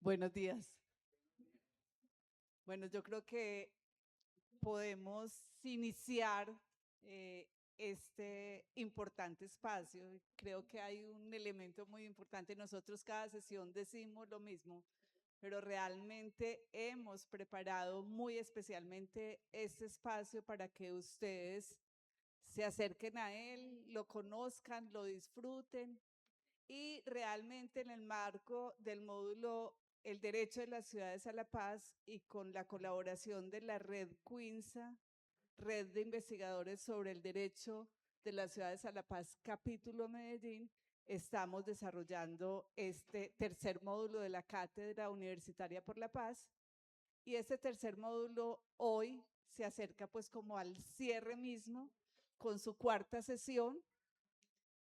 Buenos días. Bueno, yo creo que podemos iniciar eh, este importante espacio. Creo que hay un elemento muy importante. Nosotros cada sesión decimos lo mismo, pero realmente hemos preparado muy especialmente este espacio para que ustedes se acerquen a él, lo conozcan, lo disfruten y realmente en el marco del módulo El derecho de las ciudades a la paz y con la colaboración de la red Quinsa, red de investigadores sobre el derecho de las ciudades a la paz, capítulo Medellín, estamos desarrollando este tercer módulo de la Cátedra Universitaria por la Paz. Y este tercer módulo hoy se acerca pues como al cierre mismo con su cuarta sesión.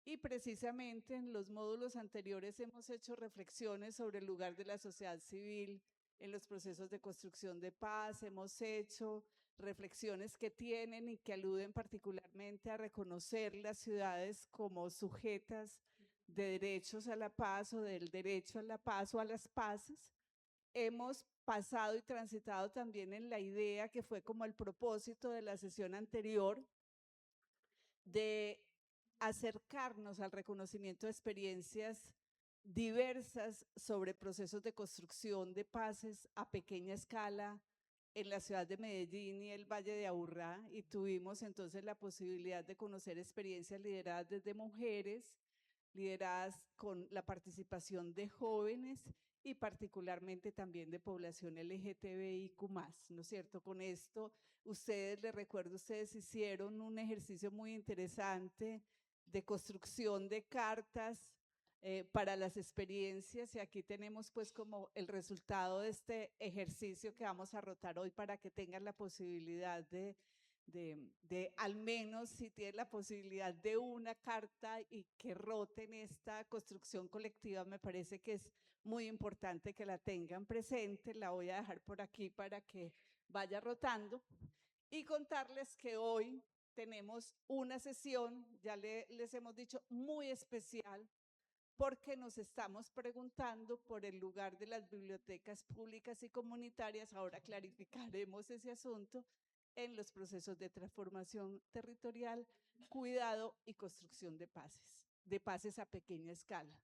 Y precisamente en los módulos anteriores hemos hecho reflexiones sobre el lugar de la sociedad civil en los procesos de construcción de paz, hemos hecho reflexiones que tienen y que aluden particularmente a reconocer las ciudades como sujetas de derechos a la paz o del derecho a la paz o a las paces. Hemos pasado y transitado también en la idea que fue como el propósito de la sesión anterior de acercarnos al reconocimiento de experiencias diversas sobre procesos de construcción de paces a pequeña escala en la ciudad de Medellín y el Valle de Aburrá, y tuvimos entonces la posibilidad de conocer experiencias lideradas desde mujeres, lideradas con la participación de jóvenes y particularmente también de población LGTBIQ+, ¿no es cierto? Con esto, ustedes, les recuerdo, ustedes hicieron un ejercicio muy interesante de construcción de cartas para las experiencias, y aquí tenemos pues como el resultado de este ejercicio que vamos a rotar hoy para que tengan la posibilidad de al menos, si tienen la posibilidad de una carta y que roten esta construcción colectiva, me parece que es muy importante que la tengan presente. La voy a dejar por aquí para que vaya rotando y contarles que hoy tenemos una sesión, ya les hemos dicho, muy especial, porque nos estamos preguntando por el lugar de las bibliotecas públicas y comunitarias. Ahora clarificaremos ese asunto en los procesos de transformación territorial, cuidado y construcción de paces a pequeña escala.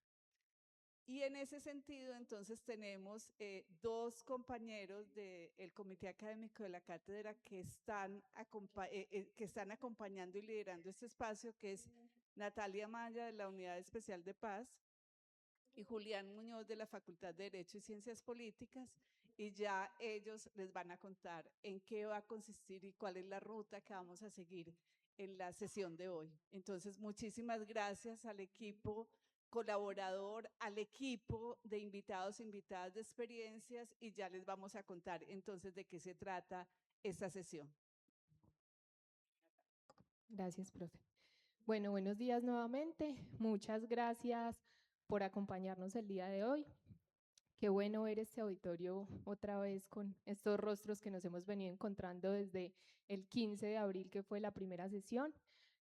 Y en ese sentido, entonces, tenemos dos compañeros del Comité Académico de la Cátedra que están acompañando y liderando este espacio, que es Natalia Maya, de la Unidad Especial de Paz, y Julián Muñoz, de la Facultad de Derecho y Ciencias Políticas, y ya ellos les van a contar en qué va a consistir y cuál es la ruta que vamos a seguir en la sesión de hoy. Entonces, muchísimas gracias al equipo colaborador, al equipo de invitados e invitadas de experiencias, y ya les vamos a contar entonces de qué se trata esta sesión. Gracias, profe. Bueno, buenos días nuevamente. Muchas gracias por acompañarnos el día de hoy. Qué bueno ver este auditorio otra vez con estos rostros que nos hemos venido encontrando desde el 15 de abril, que fue la primera sesión.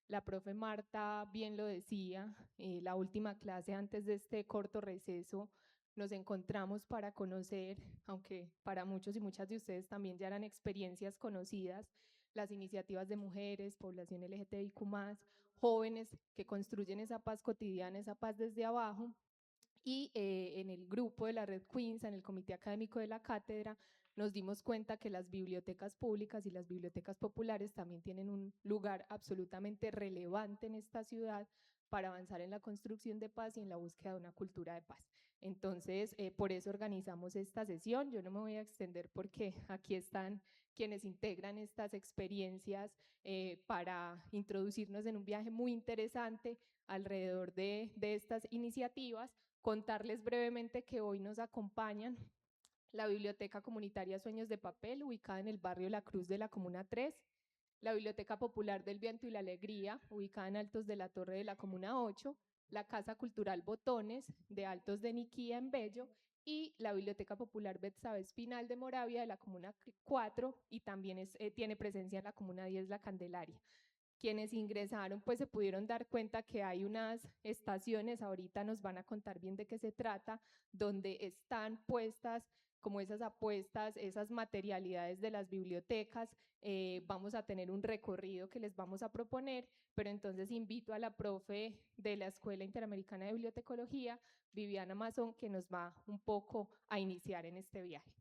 La profe Marta bien lo decía, la última clase antes de este corto receso nos encontramos para conocer, aunque para muchos y muchas de ustedes también ya eran experiencias conocidas, las iniciativas de mujeres, población LGTBIQ+, jóvenes que construyen esa paz cotidiana, esa paz desde abajo. Y en el grupo de la Red Quinsa, en el Comité Académico de la Cátedra, nos dimos cuenta que las bibliotecas públicas y las bibliotecas populares también tienen un lugar absolutamente relevante en esta ciudad para avanzar en la construcción de paz y en la búsqueda de una cultura de paz. Entonces, por eso organizamos esta sesión. Yo no me voy a extender porque aquí están quienes integran estas experiencias para introducirnos en un viaje muy interesante alrededor de estas iniciativas. Contarles brevemente que hoy nos acompañan la Biblioteca Comunitaria Sueños de Papel, ubicada en el barrio La Cruz de la Comuna 3, la Biblioteca Popular del Viento y la Alegría, ubicada en Altos de la Torre de la Comuna 8, la Casa Cultural Botones, de Altos de Niquía, en Bello, y la Biblioteca Popular Betsabe Espinal de Moravia, de la Comuna 4, y también tiene presencia en la Comuna 10, La Candelaria. quienes ingresaron pues se pudieron dar cuenta que hay unas estaciones, ahorita nos van a contar bien de qué se trata, donde están puestas como esas apuestas, esas materialidades de las bibliotecas. Vamos a tener un recorrido que les vamos a proponer, pero entonces invito a la profe de la Escuela Interamericana de Bibliotecología, Viviana Mazón, que nos va un poco a iniciar en este viaje.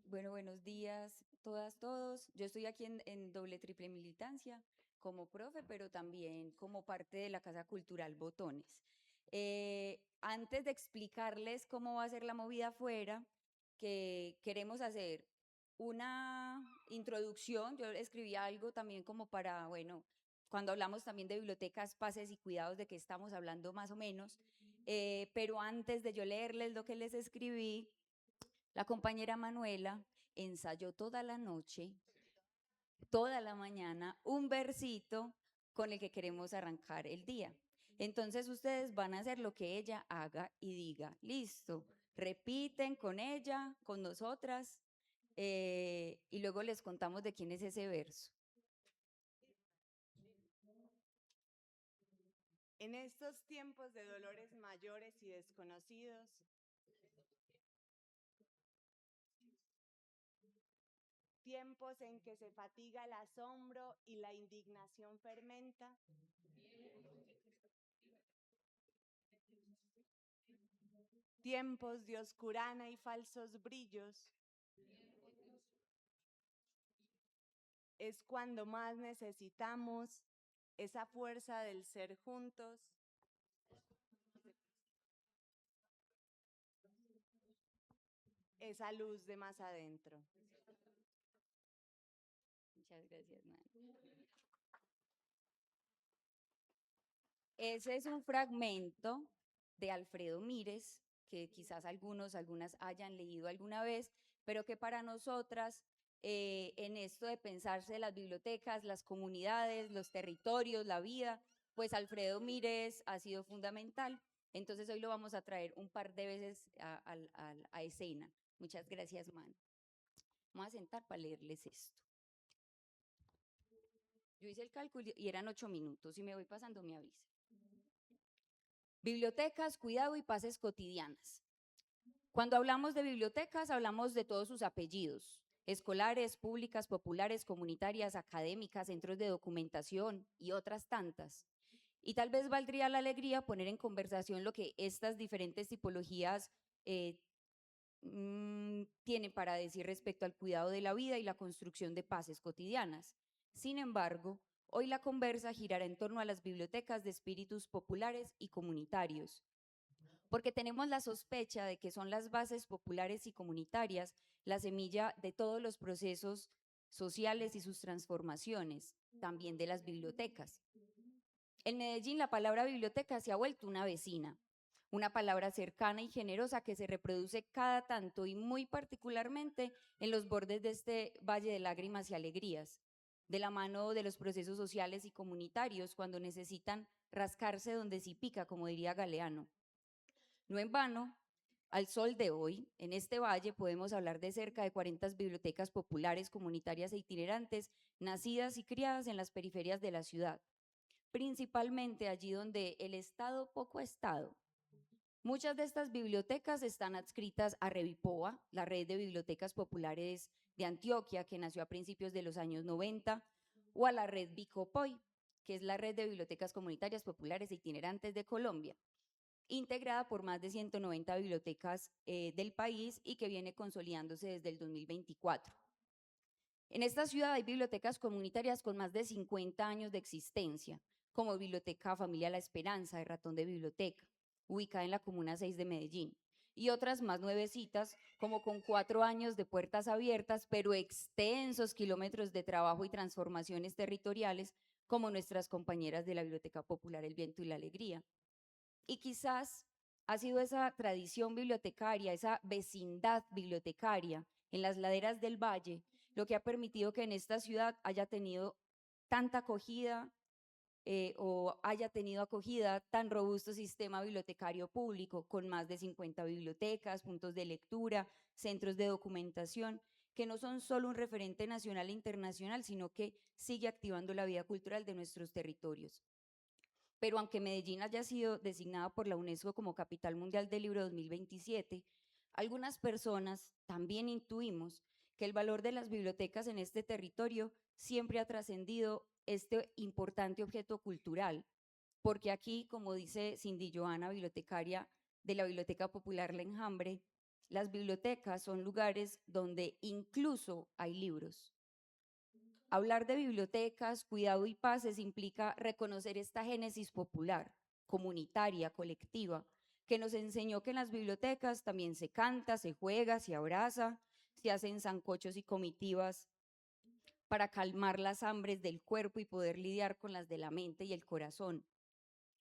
Bueno, buenos días todas, todos. Yo estoy aquí en doble triple militancia como profe, pero también como parte de la Casa Cultural Botones. Antes de explicarles cómo va a ser la movida afuera, que queremos hacer una introducción. Yo escribí algo también como para, bueno, cuando hablamos también de bibliotecas, pases y cuidados, de qué estamos hablando más o menos. Pero antes de yo leerles lo que les escribí, la compañera Manuela ensayó toda la noche, toda la mañana, un versito con el que queremos arrancar el día. Entonces ustedes van a hacer lo que ella haga y diga. Listo, repiten con ella, con nosotras, y luego les contamos de quién es ese verso. En estos tiempos de dolores mayores y desconocidos, tiempos en que se fatiga el asombro y la indignación fermenta, tiempos de oscurana y falsos brillos, es cuando más necesitamos esa fuerza del ser juntos, esa luz de más adentro. Muchas gracias, Manu. Ese es un fragmento de Alfredo Mírez, que quizás algunas hayan leído alguna vez, pero que para nosotras, en esto de pensarse las bibliotecas, las comunidades, los territorios, la vida, pues Alfredo Mírez ha sido fundamental. Entonces hoy lo vamos a traer un par de veces a escena. Muchas gracias, Manu. Vamos a sentar para leerles esto. Yo hice el cálculo y eran 8 minutos. Si me voy pasando, me avisa. Bibliotecas, cuidado y paces cotidianas. Cuando hablamos de bibliotecas, hablamos de todos sus apellidos: escolares, públicas, populares, comunitarias, académicas, centros de documentación y otras tantas. Y tal vez valdría la alegría poner en conversación lo que estas diferentes tipologías tienen para decir respecto al cuidado de la vida y la construcción de paces cotidianas. Sin embargo, hoy la conversa girará en torno a las bibliotecas de espíritus populares y comunitarios, porque tenemos la sospecha de que son las bases populares y comunitarias la semilla de todos los procesos sociales y sus transformaciones, también de las bibliotecas. En Medellín, la palabra biblioteca se ha vuelto una vecina, una palabra cercana y generosa que se reproduce cada tanto y muy particularmente en los bordes de este valle de lágrimas y alegrías, de la mano de los procesos sociales y comunitarios cuando necesitan rascarse donde sí pica, como diría Galeano. No en vano, al sol de hoy, en este valle podemos hablar de cerca de 40 bibliotecas populares, comunitarias e itinerantes, nacidas y criadas en las periferias de la ciudad, principalmente allí donde el Estado poco ha estado. Muchas de estas bibliotecas están adscritas a Revipoa, la red de bibliotecas populares de Antioquia, que nació a principios de los años 90, o a la red Bicopoy, que es la red de bibliotecas comunitarias populares e itinerantes de Colombia, integrada por más de 190 bibliotecas del país y que viene consolidándose desde el 2024. En esta ciudad hay bibliotecas comunitarias con más de 50 años de existencia, como Biblioteca Familia La Esperanza, de Ratón de Biblioteca, ubicada en la Comuna 6 de Medellín, y otras más nuevecitas, como con 4 años de puertas abiertas, pero extensos kilómetros de trabajo y transformaciones territoriales, como nuestras compañeras de la Biblioteca Popular El Viento y la Alegría. Y quizás ha sido esa tradición bibliotecaria, esa vecindad bibliotecaria en las laderas del valle, lo que ha permitido que en esta ciudad haya tenido tanta acogida o haya tenido acogida tan robusto sistema bibliotecario público, con más de 50 bibliotecas, puntos de lectura, centros de documentación, que no son solo un referente nacional e internacional, sino que sigue activando la vida cultural de nuestros territorios. Pero aunque Medellín haya sido designada por la UNESCO como Capital Mundial del Libro 2027, algunas personas también intuimos que el valor de las bibliotecas en este territorio siempre ha trascendido este importante objeto cultural, porque aquí, como dice Cindy Joana, bibliotecaria de la Biblioteca Popular La Enjambre, las bibliotecas son lugares donde incluso hay libros. Hablar de bibliotecas, cuidado y paces implica reconocer esta génesis popular, comunitaria, colectiva, que nos enseñó que en las bibliotecas también se canta, se juega, se abraza, se hacen sancochos y comitivas para calmar las hambres del cuerpo y poder lidiar con las de la mente y el corazón.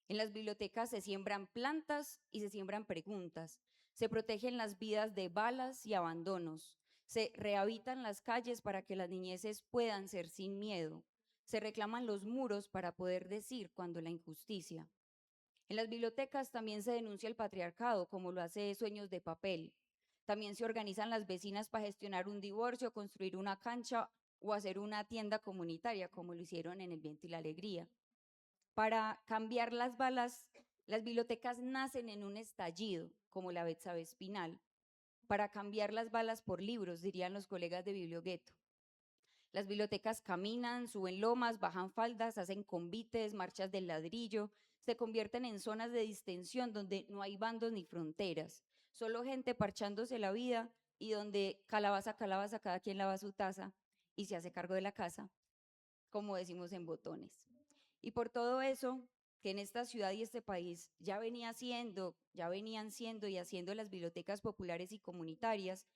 En las bibliotecas se siembran plantas y se siembran preguntas, se protegen las vidas de balas y abandonos, se rehabilitan las calles para que las niñeces puedan ser sin miedo, se reclaman los muros para poder decir cuando la injusticia. En las bibliotecas también se denuncia el patriarcado, como lo hace Sueños de Papel. También se organizan las vecinas para gestionar un divorcio, construir una cancha o hacer una tienda comunitaria, como lo hicieron en El Viento y la Alegría. Para cambiar las balas, las bibliotecas nacen en un estallido, como la Betsabe Espinal. Para cambiar las balas por libros, dirían los colegas de Bibliogueto. Las bibliotecas caminan, suben lomas, bajan faldas, hacen convites, marchas del ladrillo, se convierten en zonas de distensión donde no hay bandos ni fronteras, solo gente parchándose la vida y donde calabaza, calabaza, cada quien lava su taza y se hace cargo de la casa, como decimos en Botones. Y por todo eso, que en esta ciudad y este país ya venían siendo y haciendo las bibliotecas populares y comunitarias,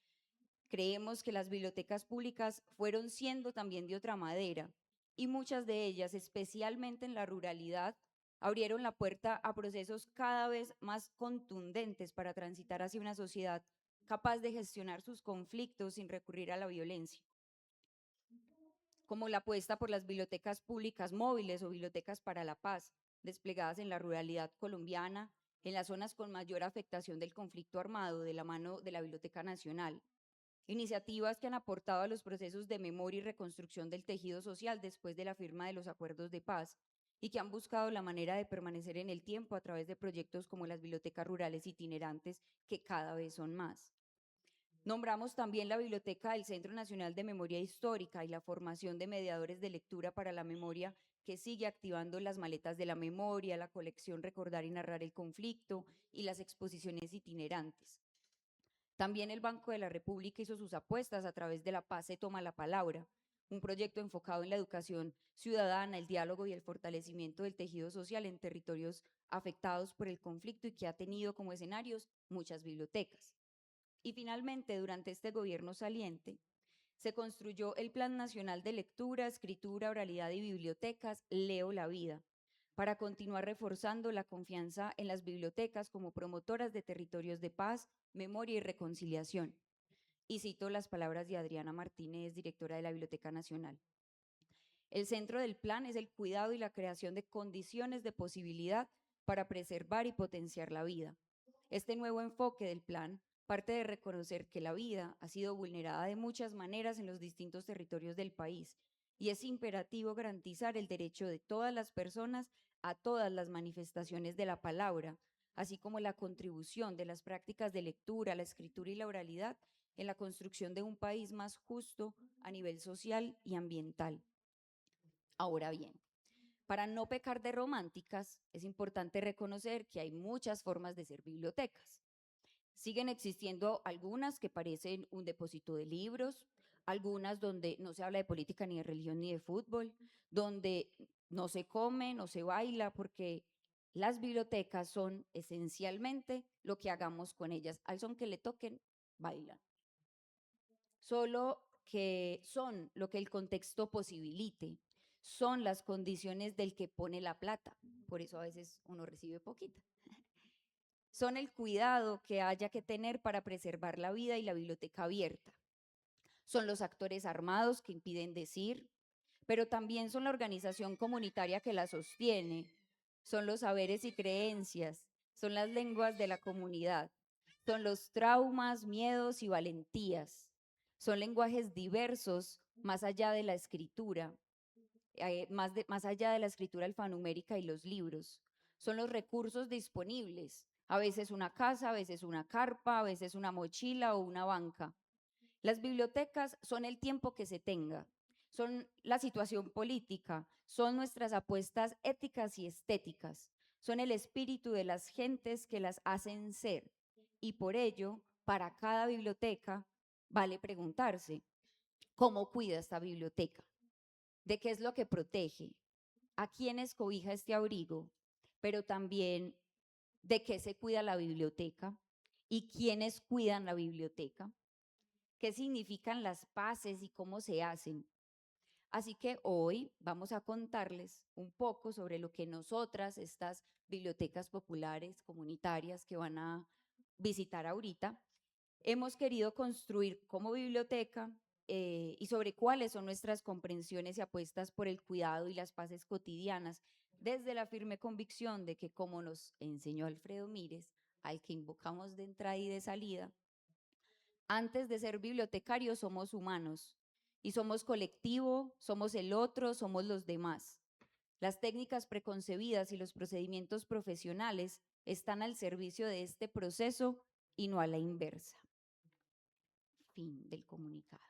creemos que las bibliotecas públicas fueron siendo también de otra madera, y muchas de ellas, especialmente en la ruralidad, abrieron la puerta a procesos cada vez más contundentes para transitar hacia una sociedad capaz de gestionar sus conflictos sin recurrir a la violencia, como la apuesta por las bibliotecas públicas móviles o bibliotecas para la paz, desplegadas en la ruralidad colombiana, en las zonas con mayor afectación del conflicto armado, de la mano de la Biblioteca Nacional. Iniciativas que han aportado a los procesos de memoria y reconstrucción del tejido social después de la firma de los acuerdos de paz y que han buscado la manera de permanecer en el tiempo a través de proyectos como las bibliotecas rurales itinerantes, que cada vez son más. Nombramos también la biblioteca del Centro Nacional de Memoria Histórica y la formación de mediadores de lectura para la memoria, que sigue activando las maletas de la memoria, la colección Recordar y Narrar el Conflicto y las exposiciones itinerantes. También el Banco de la República hizo sus apuestas a través de La Paz se toma la palabra, un proyecto enfocado en la educación ciudadana, el diálogo y el fortalecimiento del tejido social en territorios afectados por el conflicto y que ha tenido como escenarios muchas bibliotecas. Y finalmente, durante este gobierno saliente, se construyó el Plan Nacional de Lectura, Escritura, Oralidad y Bibliotecas, Leo la Vida, para continuar reforzando la confianza en las bibliotecas como promotoras de territorios de paz, memoria y reconciliación. Y cito las palabras de Adriana Martínez, directora de la Biblioteca Nacional. El centro del plan es el cuidado y la creación de condiciones de posibilidad para preservar y potenciar la vida. Este nuevo enfoque del plan parte de reconocer que la vida ha sido vulnerada de muchas maneras en los distintos territorios del país y es imperativo garantizar el derecho de todas las personas a todas las manifestaciones de la palabra, así como la contribución de las prácticas de lectura, la escritura y la oralidad en la construcción de un país más justo a nivel social y ambiental. Ahora bien, para no pecar de románticas, es importante reconocer que hay muchas formas de ser bibliotecas. Siguen existiendo algunas que parecen un depósito de libros, algunas donde no se habla de política, ni de religión, ni de fútbol, donde no se come, no se baila, porque las bibliotecas son esencialmente lo que hagamos con ellas. Al son que le toquen, bailan. Solo que son lo que el contexto posibilite, son las condiciones del que pone la plata, por eso a veces uno recibe poquita. Son el cuidado que haya que tener para preservar la vida y la biblioteca abierta. Son los actores armados que impiden decir, pero también son la organización comunitaria que la sostiene, son los saberes y creencias, son las lenguas de la comunidad, son los traumas, miedos y valentías, son lenguajes diversos más allá de la escritura, más allá de la escritura alfanumérica y los libros. Son los recursos disponibles, a veces una casa, a veces una carpa, a veces una mochila o una banca. Las bibliotecas son el tiempo que se tenga, son la situación política, son nuestras apuestas éticas y estéticas, son el espíritu de las gentes que las hacen ser. Y por ello, para cada biblioteca, vale preguntarse, ¿cómo cuida esta biblioteca? ¿De qué es lo que protege? ¿A quiénes cobija este abrigo? Pero también, ¿de qué se cuida la biblioteca? ¿Y quiénes cuidan la biblioteca? ¿Qué significan las paces y cómo se hacen? Así que hoy vamos a contarles un poco sobre lo que nosotras, estas bibliotecas populares, comunitarias que van a visitar ahorita, hemos querido construir como biblioteca y sobre cuáles son nuestras comprensiones y apuestas por el cuidado y las paces cotidianas, desde la firme convicción de que, como nos enseñó Alfredo Mírez, al que invocamos de entrada y de salida, antes de ser bibliotecarios somos humanos y somos colectivo, somos el otro, somos los demás. Las técnicas preconcebidas y los procedimientos profesionales están al servicio de este proceso y no a la inversa. Fin del comunicado.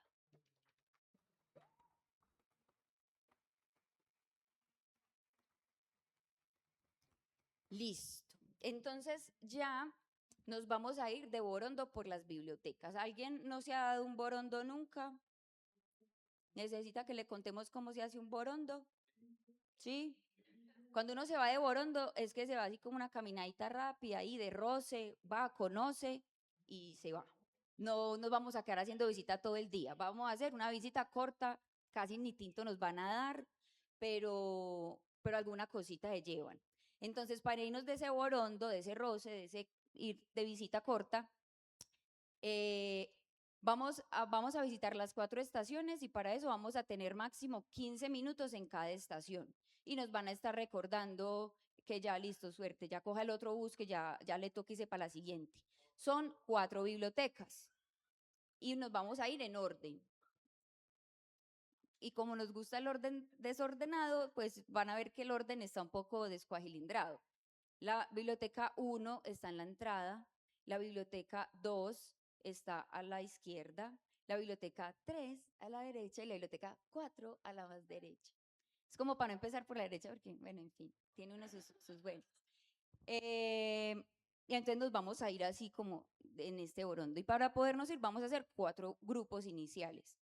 Listo. Entonces ya nos vamos a ir de borondo por las bibliotecas. ¿Alguien no se ha dado un borondo nunca? ¿Necesita que le contemos cómo se hace un borondo? ¿Sí? Cuando uno se va de borondo es que se va así como una caminadita rápida ahí de roce, va, conoce y se va. No nos vamos a quedar haciendo visita todo el día. Vamos a hacer una visita corta, casi ni tinto nos van a dar, pero alguna cosita se llevan. Entonces, para irnos de ese borondo, de ese roce, de ese ir de visita corta, vamos a visitar las 4 estaciones y para eso vamos a tener máximo 15 minutos en cada estación. Y nos van a estar recordando que ya listo, suerte, ya coja el otro bus que ya le toque irse para la siguiente. Son 4 bibliotecas y nos vamos a ir en orden. Y como nos gusta el orden desordenado, pues van a ver que el orden está un poco descuajilindrado. La biblioteca 1 está en la entrada, la biblioteca 2 está a la izquierda, la biblioteca 3 a la derecha y la biblioteca 4 a la más derecha. Es como para no empezar por la derecha porque, bueno, en fin, tiene uno sus buenos. Y entonces nos vamos a ir así como en este borondo. Y para podernos ir vamos a hacer 4 grupos iniciales.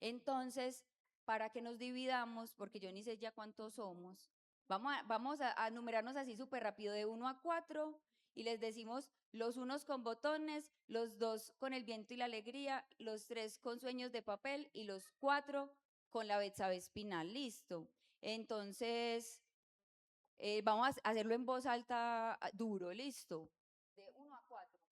Entonces, para que nos dividamos, porque yo ni sé ya cuántos somos, vamos a numerarnos así súper rápido de 1 a 4 y les decimos los unos con botones, los 2 con el viento y la alegría, los 3 con sueños de papel y los 4 con la Betsabe Espinal. Listo. Entonces, vamos a hacerlo en voz alta, duro, listo. De 1 a 4.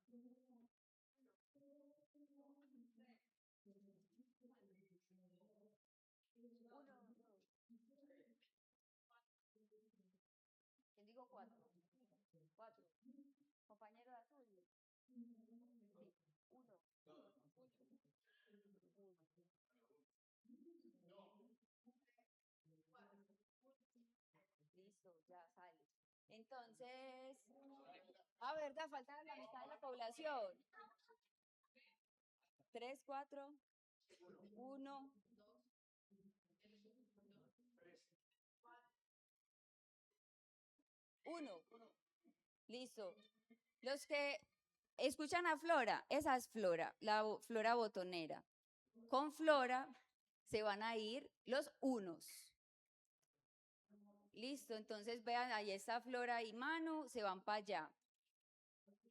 Sí, sí, 2, 3. Listo. Ustedes no, ustedes segundos. ¿Quién digo 4? 4. Compañero de azul. Sí. 1. Listo, ya sale. Entonces, ¿verdad? Falta la mitad de la población. 3, 4, 1. 1. Listo. Los que escuchan a Flora, esa es Flora, Flora botonera. Con Flora se van a ir los unos. Listo, entonces vean, ahí está Flora y Manu, se van para allá.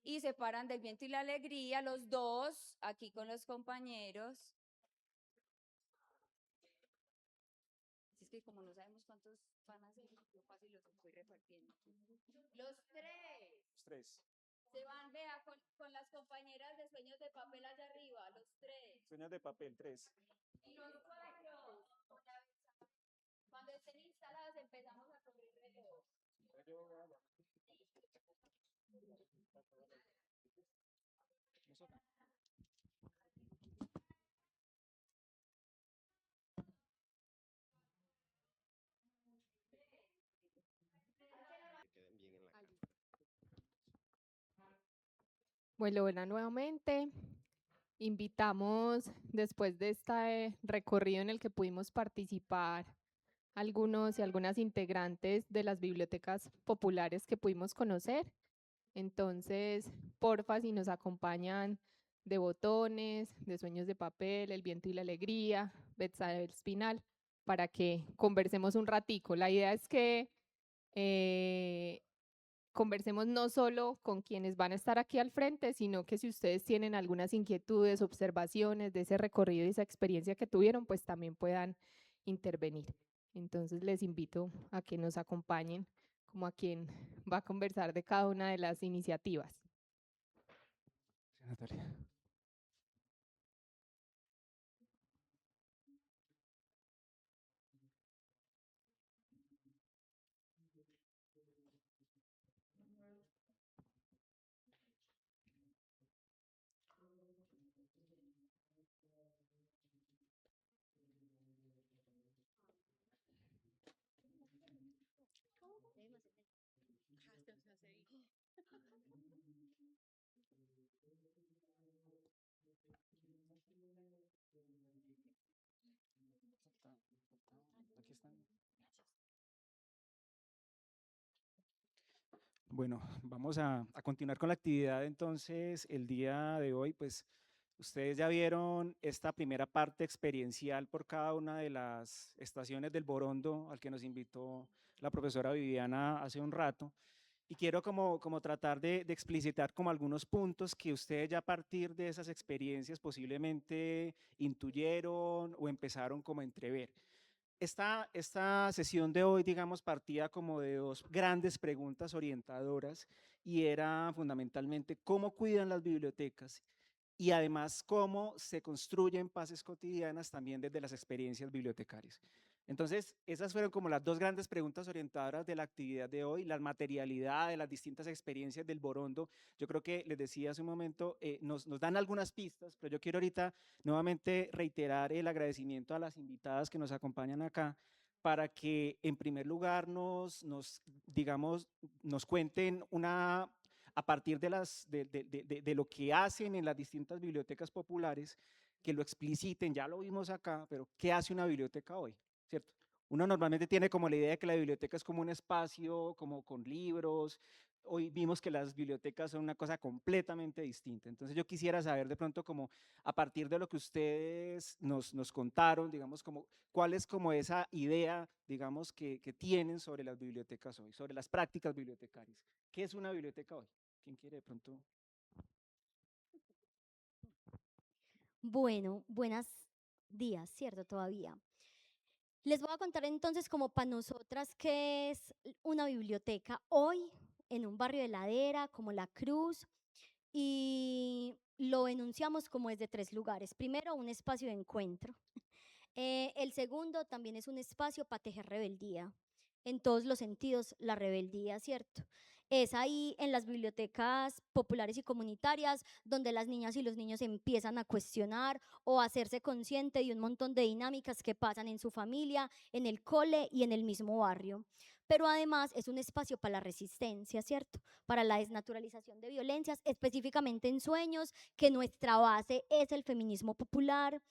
Y se paran del viento y la alegría, los dos, aquí con los compañeros. Es que como no sabemos cuántos van a ser, yo fácil los estoy repartiendo. Los tres. Se van, vea, con las compañeras de Sueños de Papel allá arriba, los 3. Sueños de papel, 3. Y los 4. Cuando estén instaladas empezamos a correr reloj. Bueno, hola nuevamente. Invitamos, después de este recorrido en el que pudimos participar, algunos y algunas integrantes de las bibliotecas populares que pudimos conocer. Entonces, porfa, si nos acompañan de Botones, de Sueños de Papel, El Viento y la Alegría, Betsabe Espinal, para que conversemos un ratico. La idea es que conversemos no solo con quienes van a estar aquí al frente, sino que si ustedes tienen algunas inquietudes, observaciones de ese recorrido y esa experiencia que tuvieron, pues también puedan intervenir. Entonces les invito a que nos acompañen como a quien va a conversar de cada una de las iniciativas. Sí, Natalia. Aquí están. Bueno, vamos a continuar con la actividad entonces el día de hoy, pues ustedes ya vieron esta primera parte experiencial por cada una de las estaciones del Borondo al que nos invitó la profesora Viviana hace un rato. Y quiero como tratar de explicitar como algunos puntos que ustedes ya a partir de esas experiencias posiblemente intuyeron o empezaron como a entrever. Esta sesión de hoy, digamos, partía como de dos grandes preguntas orientadoras y era fundamentalmente cómo cuidan las bibliotecas y además cómo se construyen paces cotidianas también desde las experiencias bibliotecarias. Entonces, esas fueron como las dos grandes preguntas orientadoras de la actividad de hoy, la materialidad de las distintas experiencias del Borondo. Yo creo que les decía hace un momento, nos dan algunas pistas, pero yo quiero ahorita nuevamente reiterar el agradecimiento a las invitadas que nos acompañan acá para que en primer lugar digamos, nos cuenten a partir de lo que hacen en las distintas bibliotecas populares, que lo expliciten, ya lo vimos acá, pero ¿qué hace una biblioteca hoy? ¿Cierto? Uno normalmente tiene como la idea de que la biblioteca es como un espacio, como con libros. Hoy vimos que las bibliotecas son una cosa completamente distinta. Entonces yo quisiera saber de pronto como a partir de lo que ustedes nos contaron, digamos, como cuál es como esa idea, digamos, que tienen sobre las bibliotecas hoy, sobre las prácticas bibliotecarias. ¿Qué es una biblioteca hoy? ¿Quién quiere de pronto? Bueno, buenos días, ¿cierto? Todavía. Les voy a contar entonces como para nosotras qué es una biblioteca hoy en un barrio de ladera como La Cruz, y lo enunciamos como desde 3 lugares. Primero, un espacio de encuentro. El segundo también es un espacio para tejer rebeldía, en todos los sentidos la rebeldía, ¿cierto? Es ahí en las bibliotecas populares y comunitarias donde las niñas y los niños empiezan a cuestionar o a hacerse consciente de un montón de dinámicas que pasan en su familia, en el cole y en el mismo barrio. Pero además es un espacio para la resistencia, ¿cierto? Para la desnaturalización de violencias, específicamente en Sueños, que nuestra base es el feminismo popular.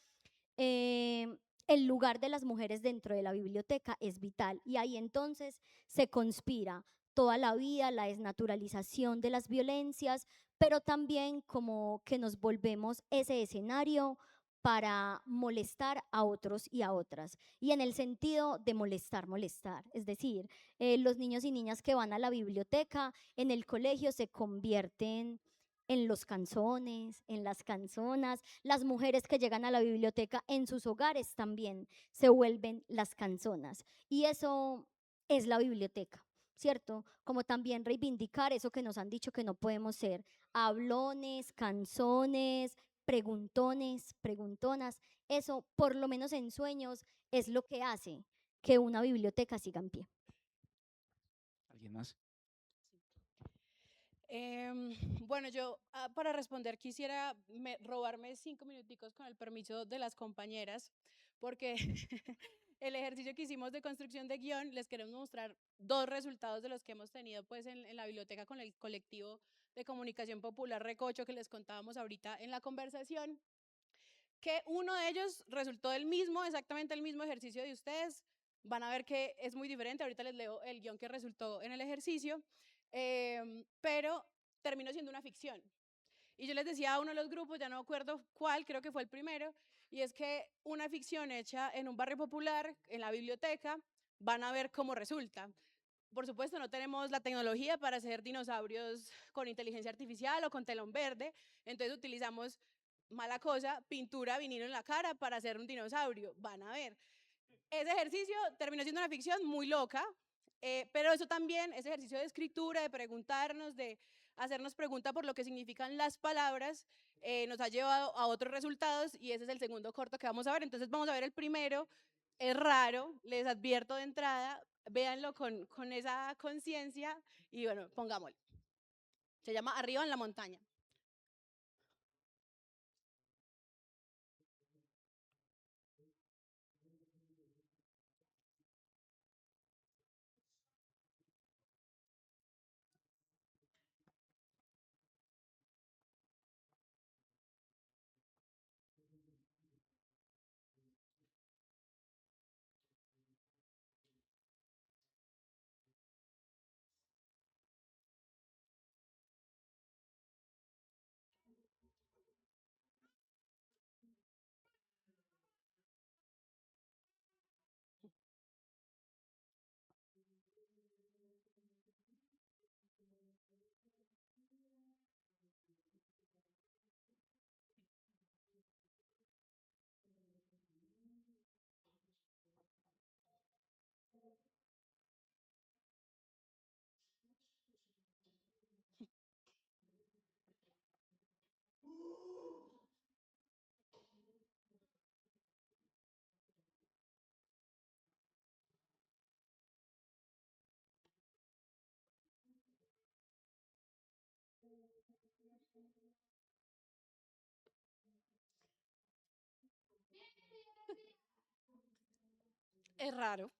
El lugar de las mujeres dentro de la biblioteca es vital y ahí entonces se conspira toda la vida, la desnaturalización de las violencias, pero también como que nos volvemos ese escenario para molestar a otros y a otras, y en el sentido de molestar, molestar, es decir, los niños y niñas que van a la biblioteca en el colegio se convierten en los canzones, en las canzonas, las mujeres que llegan a la biblioteca en sus hogares también se vuelven las canzonas, y eso es la biblioteca, ¿cierto? Como también reivindicar eso que nos han dicho que no podemos ser, hablones, canzones, preguntones, preguntonas. Eso, por lo menos en sueños, es lo que hace que una biblioteca siga en pie. ¿Alguien más? Bueno, yo para responder quisiera robarme 5 minuticos con el permiso de las compañeras, porque el ejercicio que hicimos de construcción de guión les queremos mostrar 2 resultados de los que hemos tenido pues en la biblioteca con el colectivo de comunicación popular Recocho que les contábamos ahorita en la conversación, que uno de ellos resultó el mismo, exactamente el mismo ejercicio de ustedes. Van a ver que es muy diferente, ahorita les leo el guión que resultó en el ejercicio, pero terminó siendo una ficción. Y yo les decía a uno de los grupos, ya no me acuerdo cuál, creo que fue el primero, y es que una ficción hecha en un barrio popular, en la biblioteca, van a ver cómo resulta. Por supuesto, no tenemos la tecnología para hacer dinosaurios con inteligencia artificial o con telón verde, entonces utilizamos, mala cosa, pintura, vinilo en la cara para hacer un dinosaurio. Van a ver. Ese ejercicio terminó siendo una ficción muy loca, pero eso también, ese ejercicio de escritura, de preguntarnos, de hacernos preguntas por lo que significan las palabras, nos ha llevado a otros resultados y ese es el segundo corto que vamos a ver. Entonces vamos a ver el primero. Es raro, les advierto de entrada, véanlo con esa conciencia y bueno, pongámoslo. Se llama Arriba en la montaña. Es raro.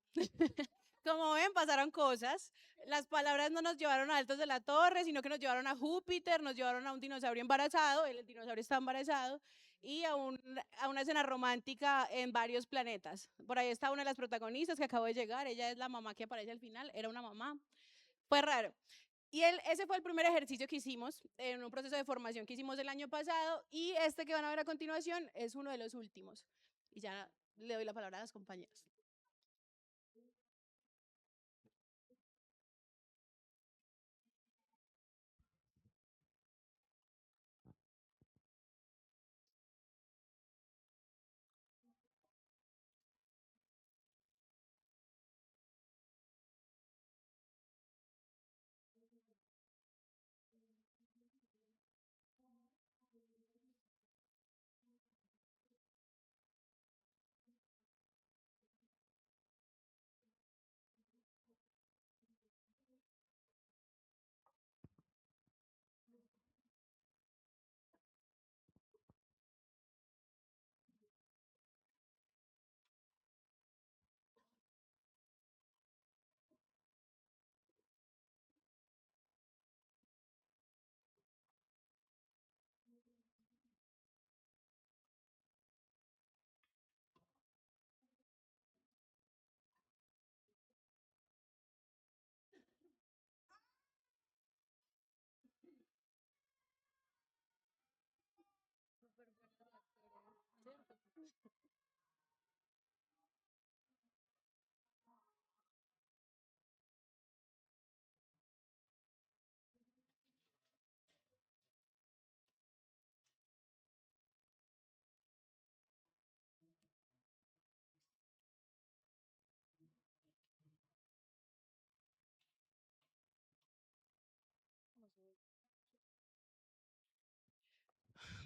Como ven, pasaron cosas. Las palabras no nos llevaron a Altos de la Torre, sino que nos llevaron a Júpiter, nos llevaron a un dinosaurio embarazado, el dinosaurio está embarazado, y a una escena romántica en varios planetas. Por ahí está una de las protagonistas que acabó de llegar, ella es la mamá que aparece al final, era una mamá. Fue raro. Y ese fue el primer ejercicio que hicimos en un proceso de formación que hicimos el año pasado, y este que van a ver a continuación es uno de los últimos. Y ya le doy la palabra a las compañeras.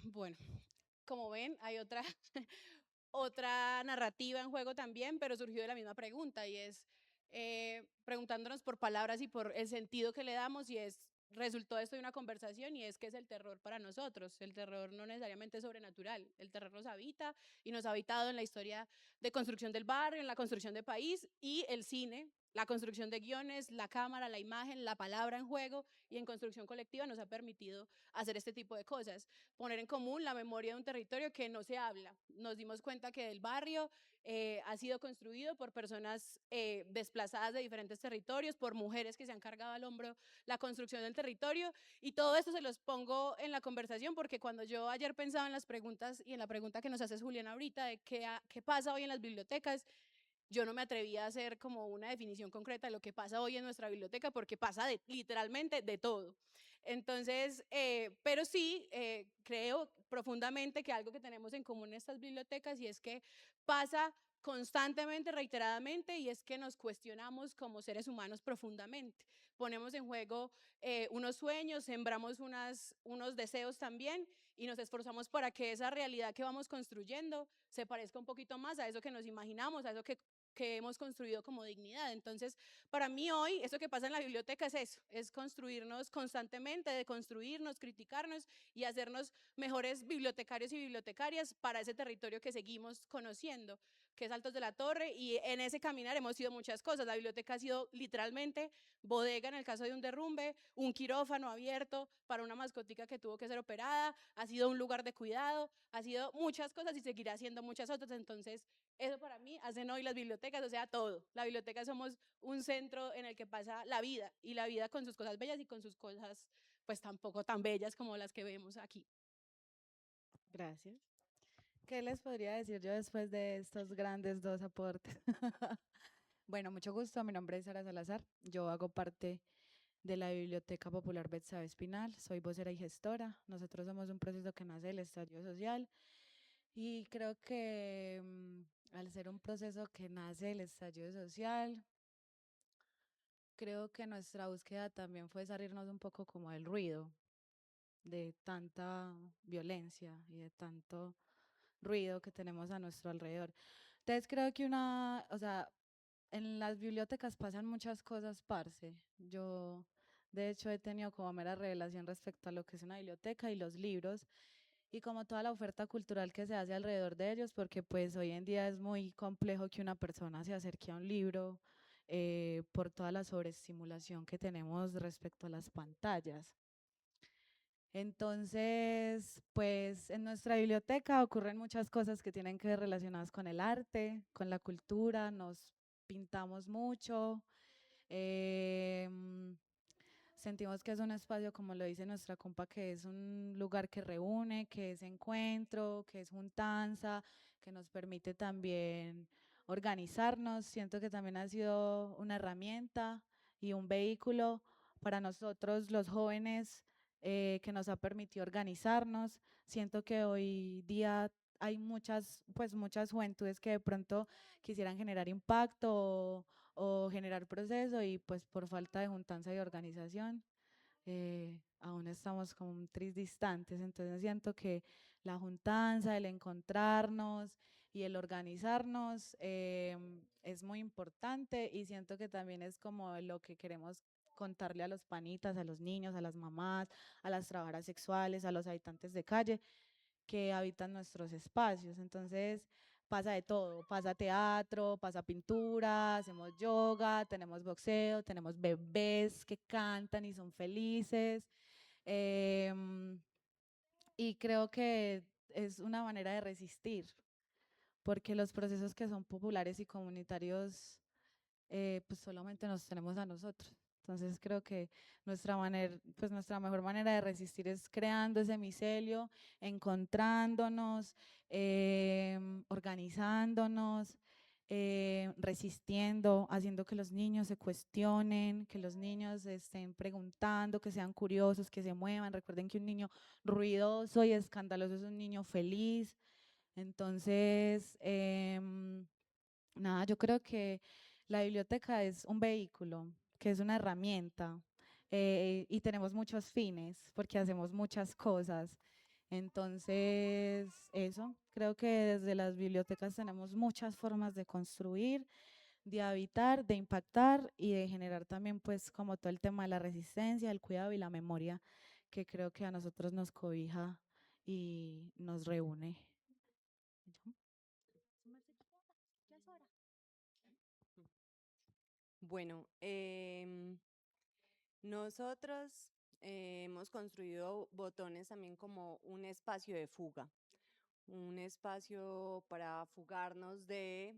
Bueno, como ven, hay otra, otra narrativa en juego también, pero surgió de la misma pregunta y es preguntándonos por palabras y por el sentido que le damos y es, resultó esto de una conversación y es que es el terror para nosotros. El terror no necesariamente es sobrenatural, el terror nos habita y nos ha habitado en la historia de construcción del barrio, en la construcción de país y el cine. La construcción de guiones, la cámara, la imagen, la palabra en juego y en construcción colectiva nos ha permitido hacer este tipo de cosas, poner en común la memoria de un territorio que no se habla. Nos dimos cuenta que el barrio ha sido construido por personas desplazadas de diferentes territorios, por mujeres que se han cargado al hombro la construcción del territorio y todo esto se los pongo en la conversación porque cuando yo ayer pensaba en las preguntas y en la pregunta que nos hace Juliana ahorita de qué pasa hoy en las bibliotecas, yo no me atrevía a hacer como una definición concreta de lo que pasa hoy en nuestra biblioteca porque pasa literalmente de todo. Entonces, pero sí creo profundamente que algo que tenemos en común en estas bibliotecas y es que pasa constantemente, reiteradamente, y es que nos cuestionamos como seres humanos profundamente. Ponemos en juego unos sueños, sembramos unos deseos también y nos esforzamos para que esa realidad que vamos construyendo se parezca un poquito más a eso que nos imaginamos, a eso que hemos construido como dignidad. Entonces, para mí hoy, eso que pasa en la biblioteca es eso, es construirnos constantemente, deconstruirnos, criticarnos y hacernos mejores bibliotecarios y bibliotecarias para ese territorio que seguimos conociendo, que es Altos de la Torre, y en ese caminar hemos sido muchas cosas. La biblioteca ha sido literalmente bodega en el caso de un derrumbe, un quirófano abierto para una mascotica que tuvo que ser operada, ha sido un lugar de cuidado, ha sido muchas cosas y seguirá siendo muchas otras. Entonces, eso para mí hacen hoy las bibliotecas, o sea, todo. La biblioteca somos un centro en el que pasa la vida, y la vida con sus cosas bellas y con sus cosas pues tampoco tan bellas como las que vemos aquí. Gracias. ¿Qué les podría decir yo después de estos grandes dos aportes? Bueno, mucho gusto. Mi nombre es Sara Salazar. Yo hago parte de la Biblioteca Popular Betsabe Espinal. Soy vocera y gestora. Nosotros somos un proceso que nace del estallido social y creo que al ser un proceso que nace del estallido social, creo que nuestra búsqueda también fue salirnos un poco como del ruido, de tanta violencia y de tanto ruido que tenemos a nuestro alrededor. Entonces creo que o sea, en las bibliotecas pasan muchas cosas, parce. Yo, de hecho, he tenido como mera revelación respecto a lo que es una biblioteca y los libros y como toda la oferta cultural que se hace alrededor de ellos, porque pues hoy en día es muy complejo que una persona se acerque a un libro por toda la sobreestimulación que tenemos respecto a las pantallas. Entonces, pues en nuestra biblioteca ocurren muchas cosas que tienen que ver relacionadas con el arte, con la cultura, nos pintamos mucho, sentimos que es un espacio, como lo dice nuestra compa, que es un lugar que reúne, que es encuentro, que es juntanza, que nos permite también organizarnos. Siento que también ha sido una herramienta y un vehículo para nosotros los jóvenes que nos ha permitido organizarnos. Siento que hoy día hay muchas juventudes que de pronto quisieran generar impacto o generar proceso y pues por falta de juntanza y organización aún estamos como un tris distantes. Entonces siento que la juntanza, el encontrarnos y el organizarnos es muy importante y siento que también es como lo que queremos contarle a los panitas, a los niños, a las mamás, a las trabajadoras sexuales, a los habitantes de calle que habitan nuestros espacios. Entonces pasa de todo, pasa teatro, pasa pintura, hacemos yoga, tenemos boxeo, tenemos bebés que cantan y son felices. Y creo que es una manera de resistir, porque los procesos que son populares y comunitarios, pues solamente nos tenemos a nosotros. Entonces creo que nuestra mejor manera de resistir es creando ese micelio, encontrándonos, organizándonos, resistiendo, haciendo que los niños se cuestionen, que los niños estén preguntando, que sean curiosos, que se muevan. Recuerden que un niño ruidoso y escandaloso es un niño feliz. Entonces, nada, yo creo que la biblioteca es un vehículo, que es una herramienta, y tenemos muchos fines porque hacemos muchas cosas. Entonces, eso, creo que desde las bibliotecas tenemos muchas formas de construir, de habitar, de impactar y de generar también pues como todo el tema de la resistencia, el cuidado y la memoria, que creo que a nosotros nos cobija y nos reúne. Bueno, nosotros hemos construido Botones también como un espacio de fuga, un espacio para fugarnos eh,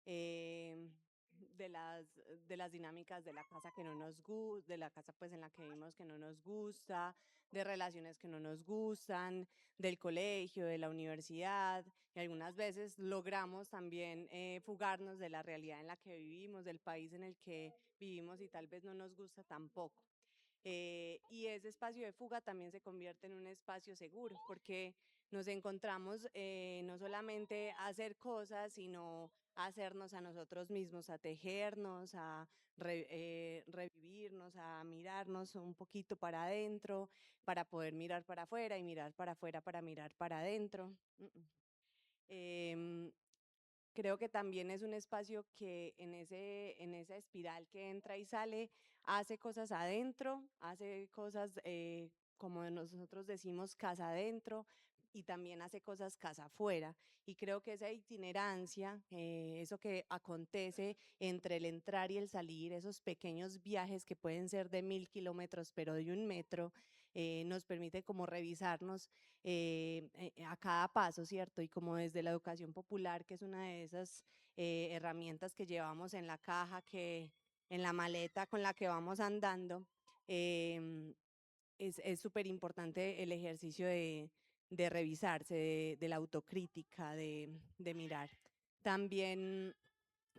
de las dinámicas de la casa que no nos gusta, de la casa pues en la que vivimos que no nos gusta, de relaciones que no nos gustan, del colegio, de la universidad, y algunas veces logramos también fugarnos de la realidad en la que vivimos, del país en el que vivimos y tal vez no nos gusta tampoco. Y ese espacio de fuga también se convierte en un espacio seguro, porque nos encontramos no solamente a hacer cosas, sino a hacernos a nosotros mismos, a tejernos, a revivirnos, a mirarnos un poquito para adentro, para poder mirar para afuera y mirar para afuera para mirar para adentro. Em, Creo que también es un espacio que en esa espiral que entra y sale, hace cosas adentro, hace cosas, como nosotros decimos, casa adentro, y también hace cosas casa afuera. Y creo que esa itinerancia, eso que acontece entre el entrar y el salir, esos pequeños viajes que pueden ser de 1000 kilómetros, pero de 1 metro, nos permite como revisarnos a cada paso, ¿cierto? Y como desde la educación popular, que es una de esas herramientas que llevamos en la caja, en la maleta con la que vamos andando, es súper importante el ejercicio de revisarse, de la autocrítica, de mirar. También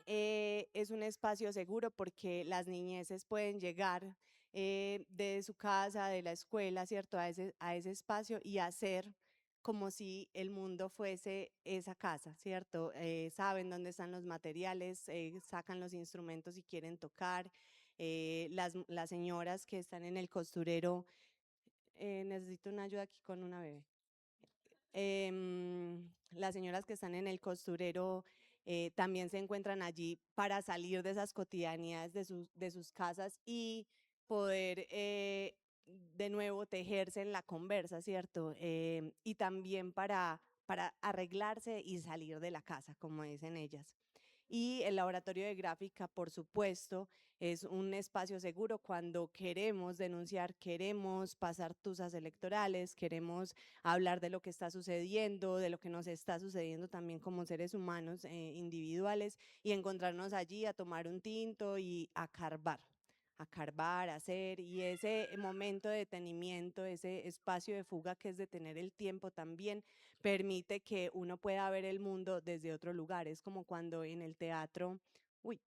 es un espacio seguro porque las niñeces pueden llegar de su casa, de la escuela, ¿cierto? A ese espacio y hacer como si el mundo fuese esa casa, ¿cierto? Saben dónde están los materiales, sacan los instrumentos si quieren tocar. Las señoras que están en el costurero, necesito una ayuda aquí con una bebé. Las señoras que están en el costurero también se encuentran allí para salir de esas cotidianidades de sus casas y poder de nuevo tejerse en la conversa, ¿cierto? Y también para arreglarse y salir de la casa, como dicen ellas. Y el laboratorio de gráfica, por supuesto, es un espacio seguro cuando queremos denunciar, queremos pasar tusas electorales, queremos hablar de lo que está sucediendo, de lo que nos está sucediendo también como seres humanos individuales, y encontrarnos allí a tomar un tinto y a carbar, a hacer, y ese momento de detenimiento, ese espacio de fuga que es detener el tiempo también, permite que uno pueda ver el mundo desde otro lugar. Es como cuando en el teatro, uy,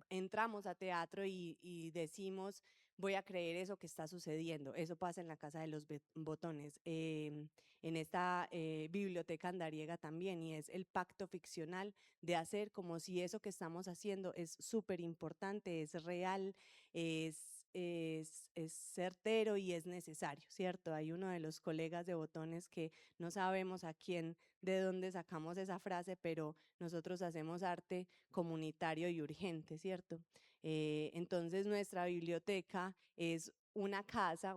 entramos a teatro y decimos, voy a creer eso que está sucediendo. Eso pasa en la Casa de los Botones, en esta biblioteca andariega también, y es el pacto ficcional de hacer como si eso que estamos haciendo es súper importante, es real, es certero y es necesario, ¿cierto? Hay uno de los colegas de Botones que no sabemos de dónde sacamos esa frase, pero nosotros hacemos arte comunitario y urgente, ¿cierto? Entonces nuestra biblioteca es una casa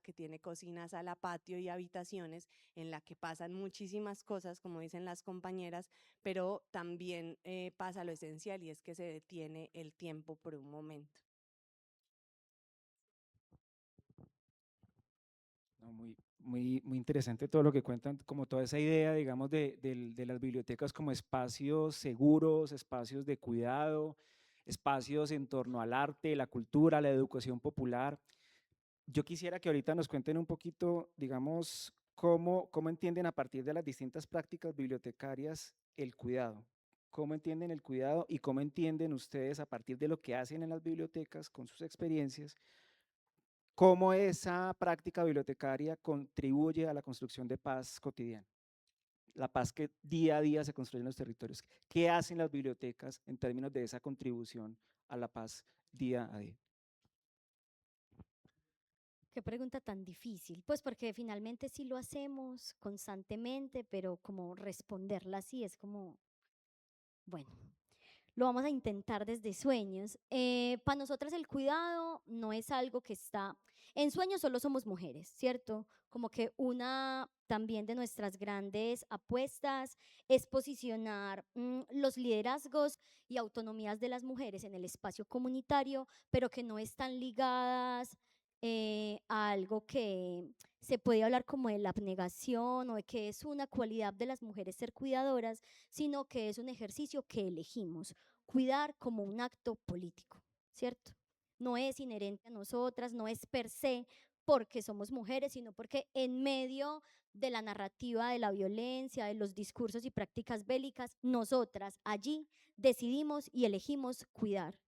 que tiene cocina, sala, patio y habitaciones en la que pasan muchísimas cosas, como dicen las compañeras, pero también pasa lo esencial, y es que se detiene el tiempo por un momento. No, muy interesante todo lo que cuentan, como toda esa idea, digamos, de las bibliotecas como espacios seguros, espacios de cuidado, espacios en torno al arte, la cultura, la educación popular. Yo quisiera que ahorita nos cuenten un poquito, digamos, cómo entienden a partir de las distintas prácticas bibliotecarias el cuidado. ¿Cómo entienden el cuidado y cómo entienden ustedes a partir de lo que hacen en las bibliotecas con sus experiencias, cómo esa práctica bibliotecaria contribuye a la construcción de paz cotidiana? La paz que día a día se construye en los territorios. ¿Qué hacen las bibliotecas en términos de esa contribución a la paz día a día? Qué pregunta tan difícil, pues porque finalmente sí lo hacemos constantemente, pero como responderla así es como, bueno, lo vamos a intentar desde sueños. Para nosotras el cuidado no es algo que está, en sueños solo somos mujeres, ¿cierto? Como que una también de nuestras grandes apuestas es posicionar los liderazgos y autonomías de las mujeres en el espacio comunitario, pero que no están ligadas a algo que se puede hablar como de la abnegación o de que es una cualidad de las mujeres ser cuidadoras, sino que es un ejercicio que elegimos, cuidar como un acto político, ¿cierto? No es inherente a nosotras, no es per se porque somos mujeres, sino porque en medio de la narrativa de la violencia, de los discursos y prácticas bélicas, nosotras allí decidimos y elegimos cuidar.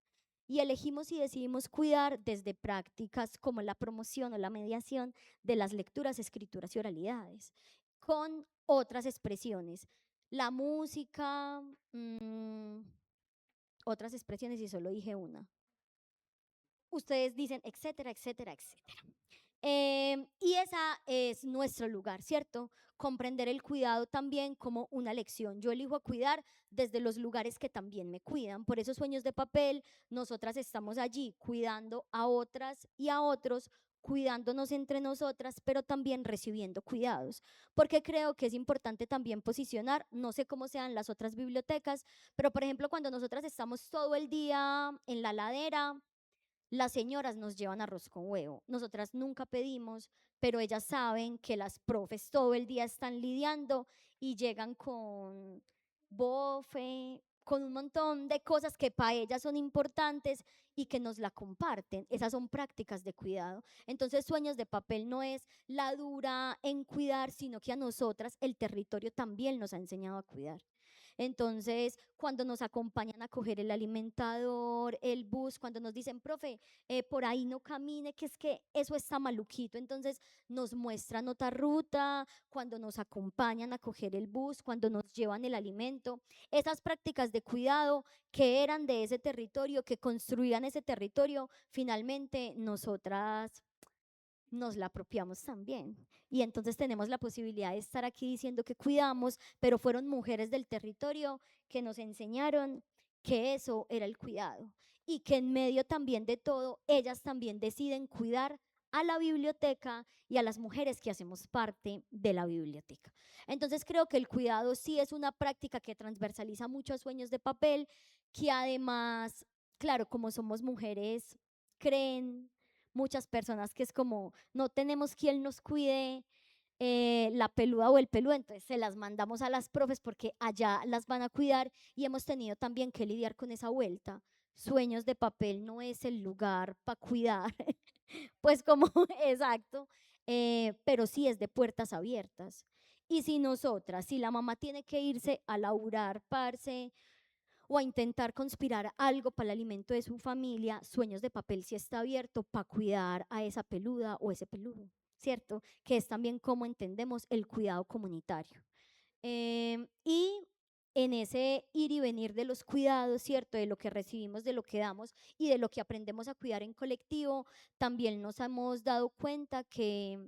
Y elegimos y decidimos cuidar desde prácticas como la promoción o la mediación de las lecturas, escrituras y oralidades, con otras expresiones. La música, otras expresiones y solo dije una. Ustedes dicen etcétera, etcétera, etcétera. Y esa es nuestro lugar, ¿cierto? Comprender el cuidado también como una lección. Yo elijo a cuidar desde los lugares que también me cuidan. Por esos sueños de papel, nosotras estamos allí cuidando a otras y a otros, cuidándonos entre nosotras, pero también recibiendo cuidados. Porque creo que es importante también posicionar, no sé cómo sean las otras bibliotecas, pero por ejemplo, cuando nosotras estamos todo el día en la ladera, las señoras nos llevan arroz con huevo. Nosotras nunca pedimos, pero ellas saben que las profes todo el día están lidiando y llegan con bofe, con un montón de cosas que para ellas son importantes y que nos la comparten. Esas son prácticas de cuidado. Entonces, sueños de papel no es la dura en cuidar, sino que a nosotras el territorio también nos ha enseñado a cuidar. Entonces, cuando nos acompañan a coger el alimentador, el bus, cuando nos dicen, profe, por ahí no camine, que es que eso está maluquito, entonces nos muestran otra ruta, cuando nos acompañan a coger el bus, cuando nos llevan el alimento, esas prácticas de cuidado que eran de ese territorio, que construían ese territorio, finalmente nosotras nos la apropiamos también. Y entonces tenemos la posibilidad de estar aquí diciendo que cuidamos, pero fueron mujeres del territorio que nos enseñaron que eso era el cuidado y que en medio también de todo, ellas también deciden cuidar a la biblioteca y a las mujeres que hacemos parte de la biblioteca. Entonces creo que el cuidado sí es una práctica que transversaliza muchos sueños de papel, que además, claro, como somos mujeres, creen muchas personas que es como, no tenemos quien nos cuide la peluda o el peludo, entonces se las mandamos a las profes porque allá las van a cuidar y hemos tenido también que lidiar con esa vuelta. Sueños de papel no es el lugar para cuidar, pues como, exacto, pero sí es de puertas abiertas. Y si nosotras, si la mamá tiene que irse a laburar, parce, o a intentar conspirar algo para el alimento de su familia, Sueños de Papel sí está abierto para cuidar a esa peluda o ese peludo, ¿cierto? Que es también cómo entendemos el cuidado comunitario. Y en ese ir y venir de los cuidados, ¿cierto? De lo que recibimos, de lo que damos y de lo que aprendemos a cuidar en colectivo, también nos hemos dado cuenta que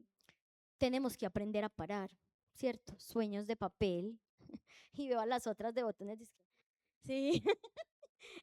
tenemos que aprender a parar, ¿cierto? Sueños de papel. Y veo a las otras de botones. Sí.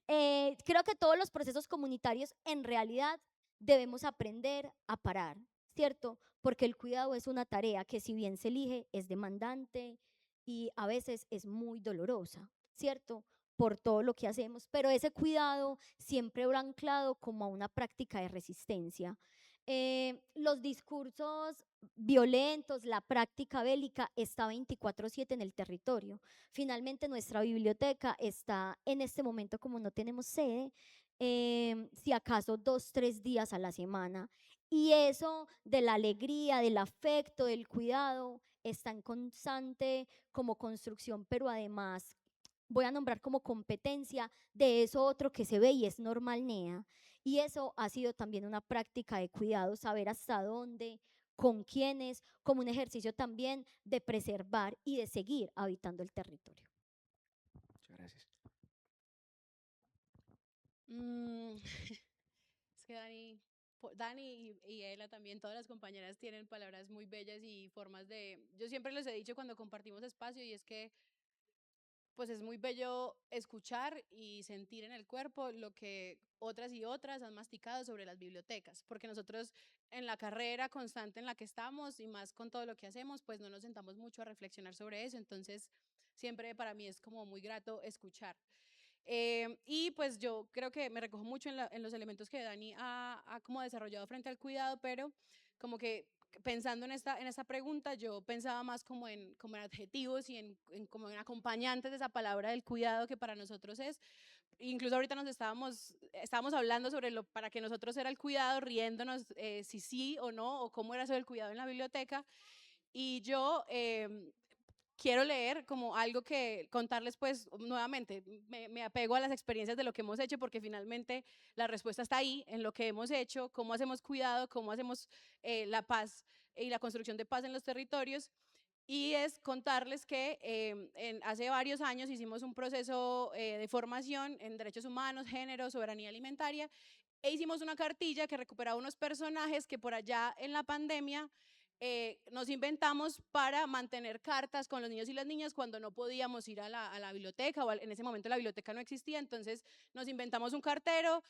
Creo que todos los procesos comunitarios en realidad debemos aprender a parar, ¿cierto? Porque el cuidado es una tarea que si bien se elige es demandante y a veces es muy dolorosa, ¿cierto? Por todo lo que hacemos, pero ese cuidado siempre va anclado como a una práctica de resistencia. Los discursos violentos, la práctica bélica está 24/7 en el territorio. Finalmente nuestra biblioteca está en este momento, como no tenemos sede, si acaso 2, 3 días a la semana. Y eso de la alegría, del afecto, del cuidado, está en constante como construcción, pero además voy a nombrar como competencia de eso otro que se ve y es normal, NEA. Y eso ha sido también una práctica de cuidado, saber hasta dónde, con quiénes, como un ejercicio también de preservar y de seguir habitando el territorio. Muchas gracias. Es que Dani y Ela también, todas las compañeras tienen palabras muy bellas y formas de... Yo siempre les he dicho cuando compartimos espacio y es que pues es muy bello escuchar y sentir en el cuerpo lo que otras y otras han masticado sobre las bibliotecas, porque nosotros en la carrera constante en la que estamos y más con todo lo que hacemos, pues no nos sentamos mucho a reflexionar sobre eso, entonces siempre para mí es como muy grato escuchar. Y pues yo creo que me recojo mucho en los elementos que Dani ha como desarrollado frente al cuidado, pero como que pensando en esta pregunta, yo pensaba más como en adjetivos y como en acompañantes de esa palabra del cuidado que para nosotros es. Incluso ahorita estábamos hablando sobre lo para que nosotros era el cuidado, riéndonos si sí o no, o cómo era eso del cuidado en la biblioteca. Y yo quiero leer como algo que contarles pues nuevamente, me apego a las experiencias de lo que hemos hecho porque finalmente la respuesta está ahí, en lo que hemos hecho, cómo hacemos cuidado, cómo hacemos la paz y la construcción de paz en los territorios. Y es contarles que hace varios años hicimos un proceso de formación en derechos humanos, género, soberanía alimentaria, e hicimos una cartilla que recuperaba unos personajes que por allá en la pandemia nos inventamos para mantener cartas con los niños y las niñas cuando no podíamos ir a la biblioteca, o en ese momento la biblioteca no existía, entonces nos inventamos un cartero,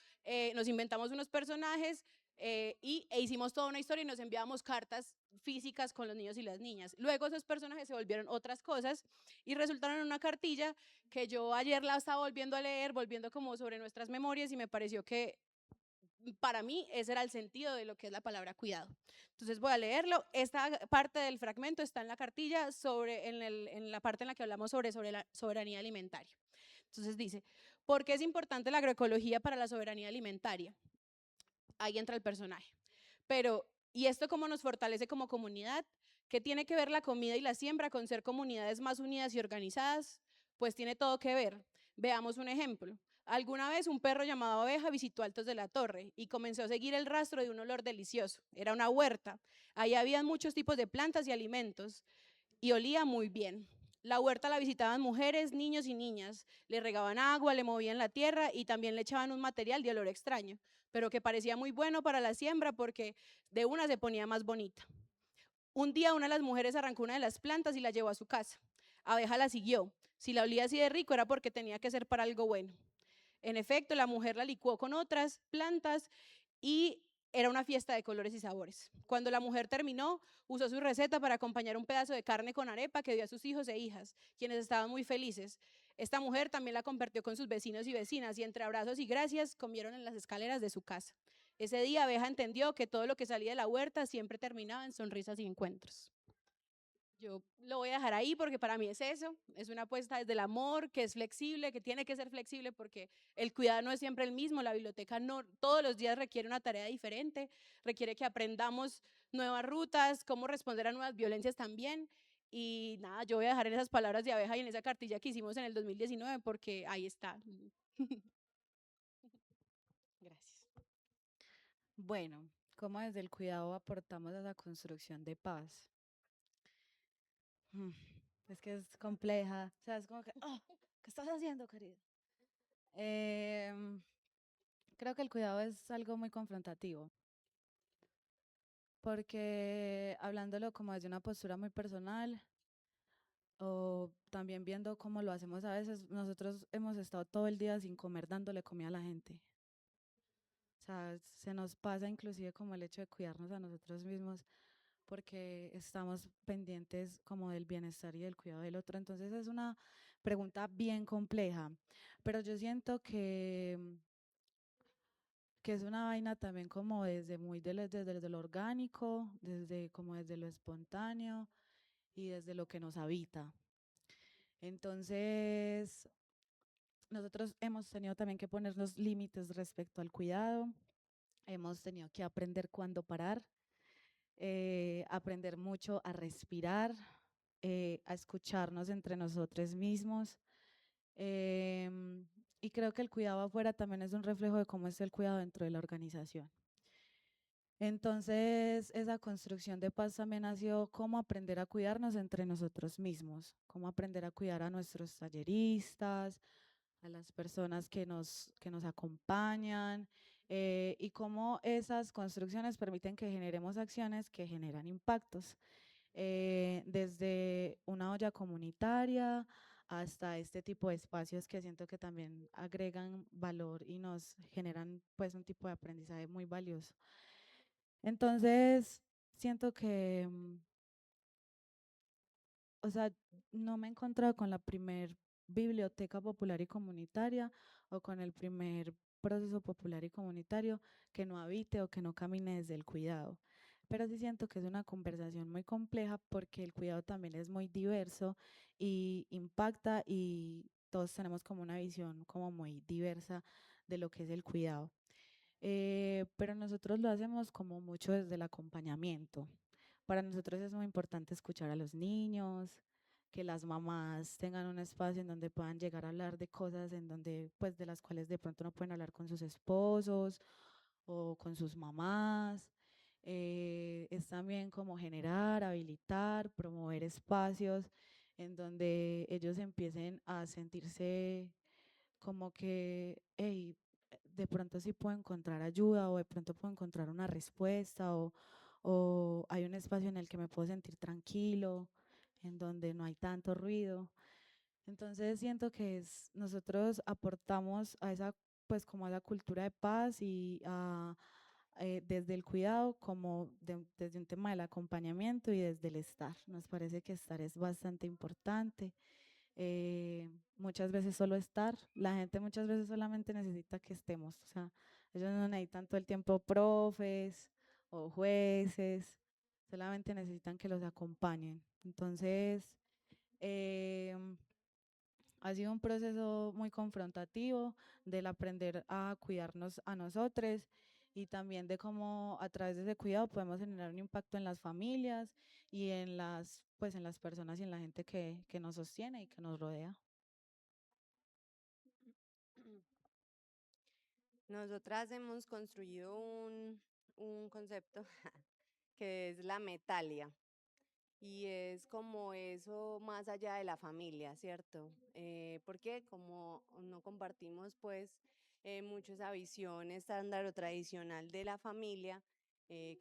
nos inventamos unos personajes e hicimos toda una historia y nos enviábamos cartas físicas con los niños y las niñas. Luego esos personajes se volvieron otras cosas y resultaron en una cartilla que yo ayer la estaba volviendo a leer, volviendo como sobre nuestras memorias y me pareció que para mí ese era el sentido de lo que es la palabra cuidado. Entonces voy a leerlo. Esta parte del fragmento está en la cartilla en la parte en la que hablamos sobre la soberanía alimentaria. Entonces dice, ¿por qué es importante la agroecología para la soberanía alimentaria? Ahí entra el personaje. Pero, ¿y esto cómo nos fortalece como comunidad? ¿Qué tiene que ver la comida y la siembra con ser comunidades más unidas y organizadas? Pues tiene todo que ver. Veamos un ejemplo. Alguna vez un perro llamado Abeja visitó Altos de la Torre y comenzó a seguir el rastro de un olor delicioso. Era una huerta. Ahí había muchos tipos de plantas y alimentos y olía muy bien. La huerta la visitaban mujeres, niños y niñas. Le regaban agua, le movían la tierra y también le echaban un material de olor extraño, pero que parecía muy bueno para la siembra porque de una se ponía más bonita. Un día una de las mujeres arrancó una de las plantas y la llevó a su casa. Abeja la siguió. Si la olía así de rico era porque tenía que ser para algo bueno. En efecto, la mujer la licuó con otras plantas y era una fiesta de colores y sabores. Cuando la mujer terminó, usó su receta para acompañar un pedazo de carne con arepa que dio a sus hijos e hijas, quienes estaban muy felices. Esta mujer también la compartió con sus vecinos y vecinas y entre abrazos y gracias comieron en las escaleras de su casa. Ese día Abeja entendió que todo lo que salía de la huerta siempre terminaba en sonrisas y encuentros. Yo lo voy a dejar ahí porque para mí es eso, es una apuesta desde el amor, que es flexible, que tiene que ser flexible porque el cuidado no es siempre el mismo, la biblioteca no todos los días requiere una tarea diferente, requiere que aprendamos nuevas rutas, cómo responder a nuevas violencias también. Y nada, yo voy a dejar en esas palabras de Abeja y en esa cartilla que hicimos en el 2019 porque ahí está. Gracias. Bueno, ¿cómo desde el cuidado aportamos a la construcción de paz? Es que es compleja, o sea, es como que, oh, ¿qué estás haciendo, querido? Creo que el cuidado es algo muy confrontativo, porque hablándolo como desde una postura muy personal, o también viendo cómo lo hacemos a veces, nosotros hemos estado todo el día sin comer dándole comida a la gente. O sea, se nos pasa inclusive como el hecho de cuidarnos a nosotros mismos porque estamos pendientes como del bienestar y del cuidado del otro. Entonces es una pregunta bien compleja, pero yo siento que que es una vaina también como desde desde lo orgánico, desde lo espontáneo y desde lo que nos habita. Entonces, nosotros hemos tenido también que ponernos límites respecto al cuidado, hemos tenido que aprender cuándo parar, aprender mucho a respirar, a escucharnos entre nosotros mismos. Y creo que el cuidado afuera también es un reflejo de cómo es el cuidado dentro de la organización. Entonces, esa construcción de paz también ha sido cómo aprender a cuidarnos entre nosotros mismos, cómo aprender a cuidar a nuestros talleristas, a las personas que nos acompañan, y cómo esas construcciones permiten que generemos acciones que generan impactos, desde una olla comunitaria hasta este tipo de espacios que siento que también agregan valor y nos generan pues un tipo de aprendizaje muy valioso. Entonces, siento que, o sea, no me he encontrado con la primer biblioteca popular y comunitaria o con el primer proceso popular y comunitario que no habite o que no camine desde el cuidado. Pero sí siento que es una conversación muy compleja porque el cuidado también es muy diverso y impacta y todos tenemos como una visión como muy diversa de lo que es el cuidado. Pero nosotros lo hacemos como mucho desde el acompañamiento. Para nosotros es muy importante escuchar a los niños, que las mamás tengan un espacio en donde puedan llegar a hablar de cosas en donde, pues, de las cuales de pronto no pueden hablar con sus esposos o con sus mamás. Es también como generar, habilitar, promover espacios en donde ellos empiecen a sentirse como que, hey, de pronto sí puedo encontrar ayuda o de pronto puedo encontrar una respuesta o hay un espacio en el que me puedo sentir tranquilo, en donde no hay tanto ruido. Entonces siento que nosotros aportamos a esa, pues como a la cultura de paz y desde el cuidado como desde un tema del acompañamiento y desde el estar. Nos parece que estar es bastante importante. Muchas veces solo estar, la gente muchas veces solamente necesita que estemos, o sea, ellos no necesitan todo el tiempo profes o jueces, solamente necesitan que los acompañen. Entonces, ha sido un proceso muy confrontativo del aprender a cuidarnos a nosotros y también de cómo a través de ese cuidado podemos generar un impacto en las familias y en pues en las personas y en la gente que nos sostiene y que nos rodea. Nosotras hemos construido un concepto que es la metalia. Y es como eso más allá de la familia, ¿cierto? Porque como no compartimos pues mucho esa visión estándar o tradicional de la familia,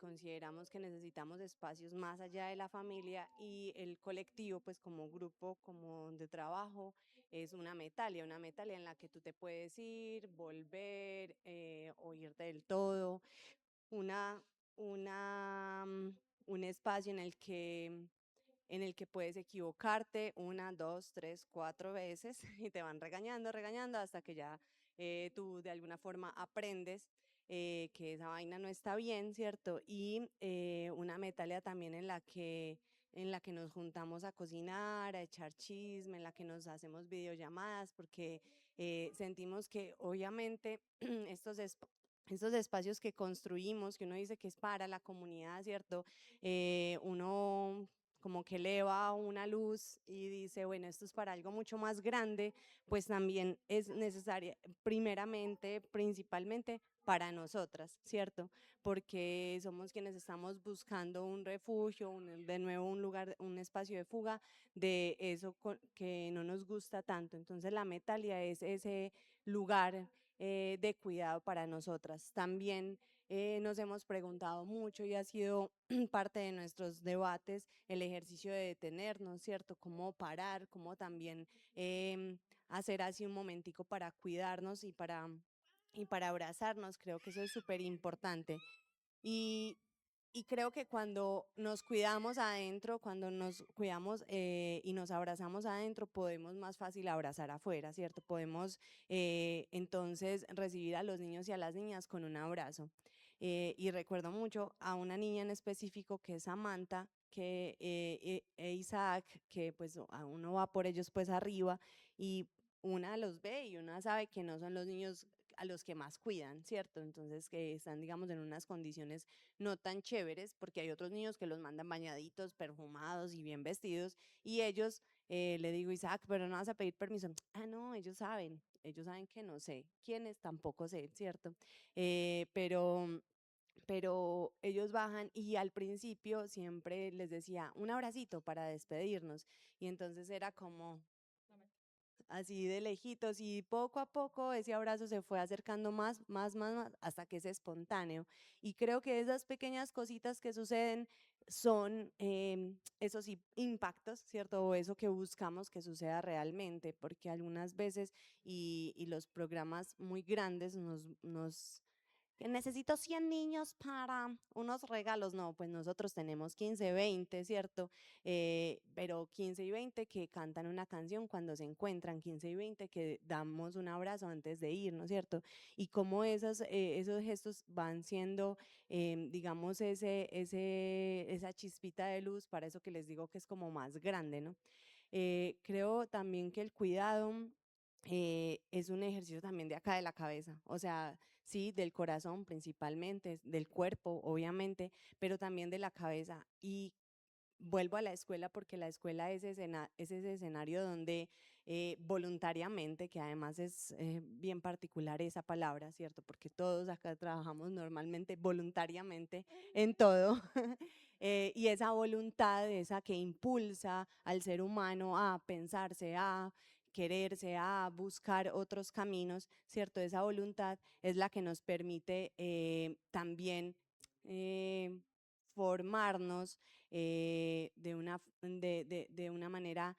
consideramos que necesitamos espacios más allá de la familia y el colectivo pues como grupo, como de trabajo, es una metalia en la que tú te puedes ir, volver o irte del todo, una, un espacio en el que puedes equivocarte una, dos, tres, cuatro veces y te van regañando, regañando hasta que ya tú de alguna forma aprendes que esa vaina no está bien, ¿cierto? Y una metalia también en la que nos juntamos a cocinar, a echar chisme, en la que nos hacemos videollamadas, porque sentimos que obviamente estos espacios que construimos, que uno dice que es para la comunidad, ¿cierto? Uno como que eleva una luz y dice, bueno, esto es para algo mucho más grande, pues también es necesaria, primeramente, principalmente para nosotras, ¿cierto? Porque somos quienes estamos buscando un refugio, de nuevo un lugar, un espacio de fuga de eso que no nos gusta tanto. Entonces la Metalia es ese lugar de cuidado para nosotras. También nos hemos preguntado mucho y ha sido parte de nuestros debates el ejercicio de detenernos, ¿cierto? Cómo parar, cómo también hacer así un momentico para cuidarnos y para abrazarnos. Creo que eso es súper importante. Y y creo que cuando nos cuidamos adentro, cuando nos cuidamos y nos abrazamos adentro, podemos más fácil abrazar afuera, ¿cierto? Podemos entonces recibir a los niños y a las niñas con un abrazo. Y recuerdo mucho a una niña en específico que es Samantha, e Isaac, que pues uno va por ellos pues arriba y una los ve y una sabe que no son los niños a los que más cuidan, ¿cierto? Entonces que están, digamos, en unas condiciones no tan chéveres, porque hay otros niños que los mandan bañaditos, perfumados y bien vestidos, y ellos, le digo, Isaac, pero no vas a pedir permiso. Ah, no, ellos saben que no sé quiénes, tampoco sé, ¿cierto? Pero ellos bajan y al principio siempre les decía un abracito para despedirnos, y entonces era como así de lejitos, y poco a poco ese abrazo se fue acercando más, hasta que es espontáneo. Y creo que esas pequeñas cositas que suceden son esos impactos, ¿cierto? O eso que buscamos que suceda realmente, porque algunas veces, y los programas muy grandes que necesito 100 niños para unos regalos. No, pues nosotros tenemos 15, 20, ¿cierto? Pero 15 y 20 que cantan una canción cuando se encuentran, 15 y 20 que damos un abrazo antes de irnos, ¿cierto? Y cómo esos gestos van siendo, digamos, esa chispita de luz para eso que les digo que es como más grande, ¿no? Creo también que el cuidado es un ejercicio también de acá de la cabeza, o sea, sí, del corazón principalmente, del cuerpo, obviamente, pero también de la cabeza. Y vuelvo a la escuela porque la escuela es ese escenario donde voluntariamente, que además es bien particular esa palabra, ¿cierto? Porque todos acá trabajamos normalmente voluntariamente en todo. Y esa voluntad, esa que impulsa al ser humano a pensarse, a quererse, a buscar otros caminos, ¿cierto? Esa voluntad es la que nos permite también formarnos de una manera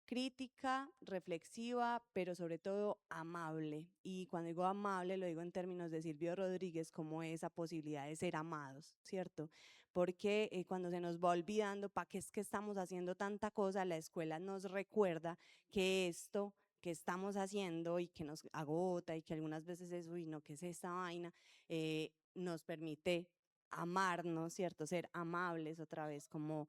crítica, reflexiva, pero sobre todo amable. Y cuando digo amable, lo digo en términos de Silvio Rodríguez, como esa posibilidad de ser amados, ¿cierto? Porque cuando se nos va olvidando, ¿para qué es que estamos haciendo tanta cosa? La escuela nos recuerda que esto que estamos haciendo y que nos agota y que algunas veces es, uy, no, ¿qué es esta vaina? Nos permite amarnos, ¿cierto? Ser amables otra vez, como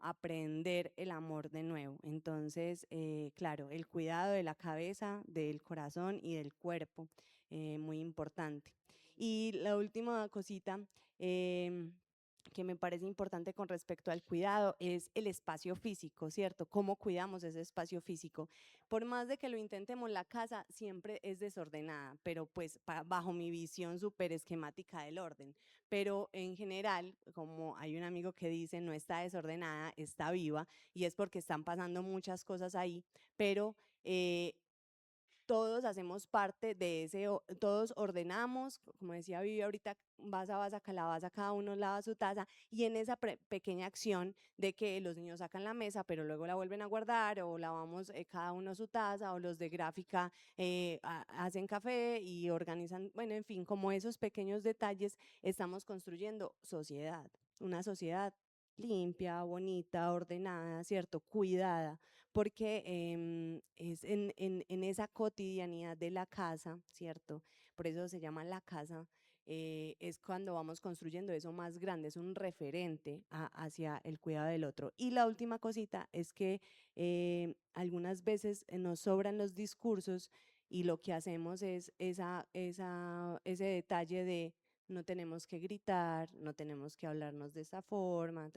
aprender el amor de nuevo. Entonces, claro, el cuidado de la cabeza, del corazón y del cuerpo, muy importante. Y la última cosita que me parece importante con respecto al cuidado es el espacio físico, ¿cierto? ¿Cómo cuidamos ese espacio físico? Por más de que lo intentemos, la casa siempre es desordenada, pero pues bajo mi visión súper esquemática del orden. Pero en general, como hay un amigo que dice, no está desordenada, está viva, y es porque están pasando muchas cosas ahí, pero todos hacemos parte de todos ordenamos, como decía Vivi ahorita, vas a calabaza, cada uno lava su taza, y en esa pequeña acción de que los niños sacan la mesa, pero luego la vuelven a guardar, o lavamos cada uno su taza, o los de gráfica hacen café y organizan, bueno, en fin, como esos pequeños detalles, estamos construyendo sociedad, una sociedad limpia, bonita, ordenada, ¿cierto? Cuidada, porque es en esa cotidianidad de la casa, ¿cierto? Por eso se llama la casa, es cuando vamos construyendo eso más grande, es un referente hacia el cuidado del otro. Y la última cosita es que algunas veces nos sobran los discursos y lo que hacemos es ese detalle de no tenemos que gritar, no tenemos que hablarnos de esta forma,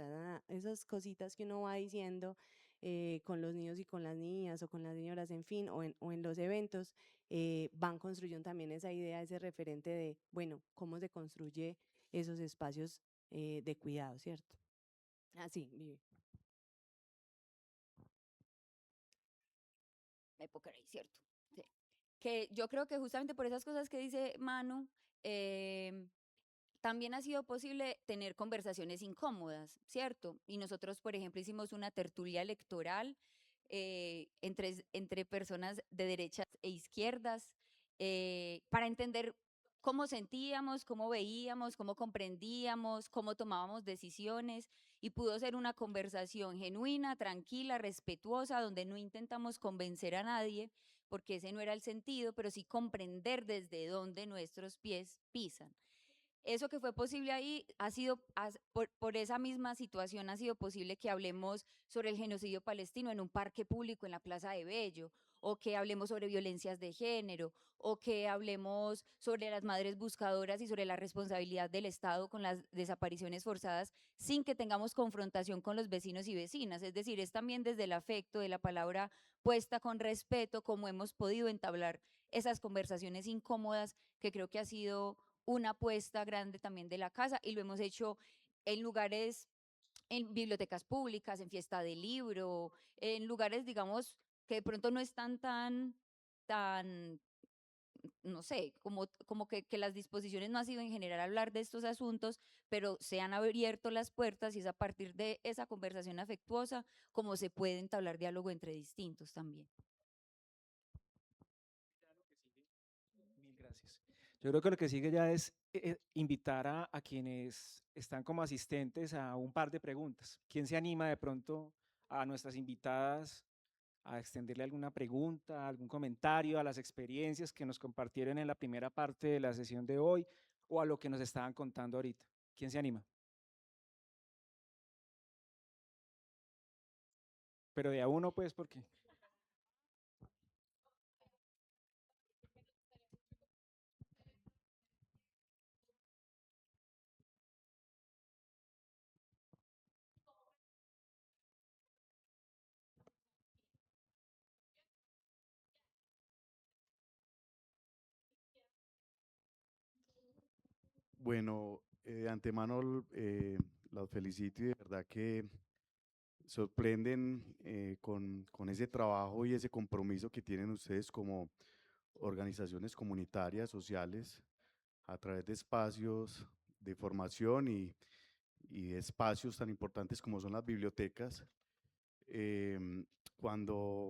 esas cositas que uno va diciendo con los niños y con las niñas o con las señoras, en fin, o en los eventos, van construyendo también esa idea, ese referente de, bueno, cómo se construye esos espacios de cuidado, ¿cierto? Así, Vivi. Época, ¿cierto? Sí. Que yo creo que justamente por esas cosas que dice Manu, también ha sido posible tener conversaciones incómodas, ¿cierto? Y nosotros, por ejemplo, hicimos una tertulia electoral entre personas de derechas e izquierdas para entender cómo sentíamos, cómo veíamos, cómo comprendíamos, cómo tomábamos decisiones, y pudo ser una conversación genuina, tranquila, respetuosa, donde no intentamos convencer a nadie, porque ese no era el sentido, pero sí comprender desde dónde nuestros pies pisan. Eso que fue posible ahí ha sido, por esa misma situación ha sido posible que hablemos sobre el genocidio palestino en un parque público en la Plaza de Bello, o que hablemos sobre violencias de género, o que hablemos sobre las madres buscadoras y sobre la responsabilidad del Estado con las desapariciones forzadas, sin que tengamos confrontación con los vecinos y vecinas. Es decir, es también desde el afecto, de la palabra puesta con respeto, como hemos podido entablar esas conversaciones incómodas, que creo que ha sido una apuesta grande también de la casa, y lo hemos hecho en lugares, en bibliotecas públicas, en fiesta del libro, en lugares, digamos, que de pronto no están tan, no sé, como que las disposiciones no han sido en general hablar de estos asuntos, pero se han abierto las puertas, y es a partir de esa conversación afectuosa como se puede entablar diálogo entre distintos también. Mil gracias. Yo creo que lo que sigue ya es invitar a quienes están como asistentes a un par de preguntas. ¿Quién se anima de pronto a nuestras invitadas a extenderle alguna pregunta, algún comentario a las experiencias que nos compartieron en la primera parte de la sesión de hoy o a lo que nos estaban contando ahorita? ¿Quién se anima? Pero de a uno, pues, porque... Bueno, de antemano las felicito y de verdad que sorprenden con ese trabajo y ese compromiso que tienen ustedes como organizaciones comunitarias, sociales, a través de espacios de formación y de espacios tan importantes como son las bibliotecas. Cuando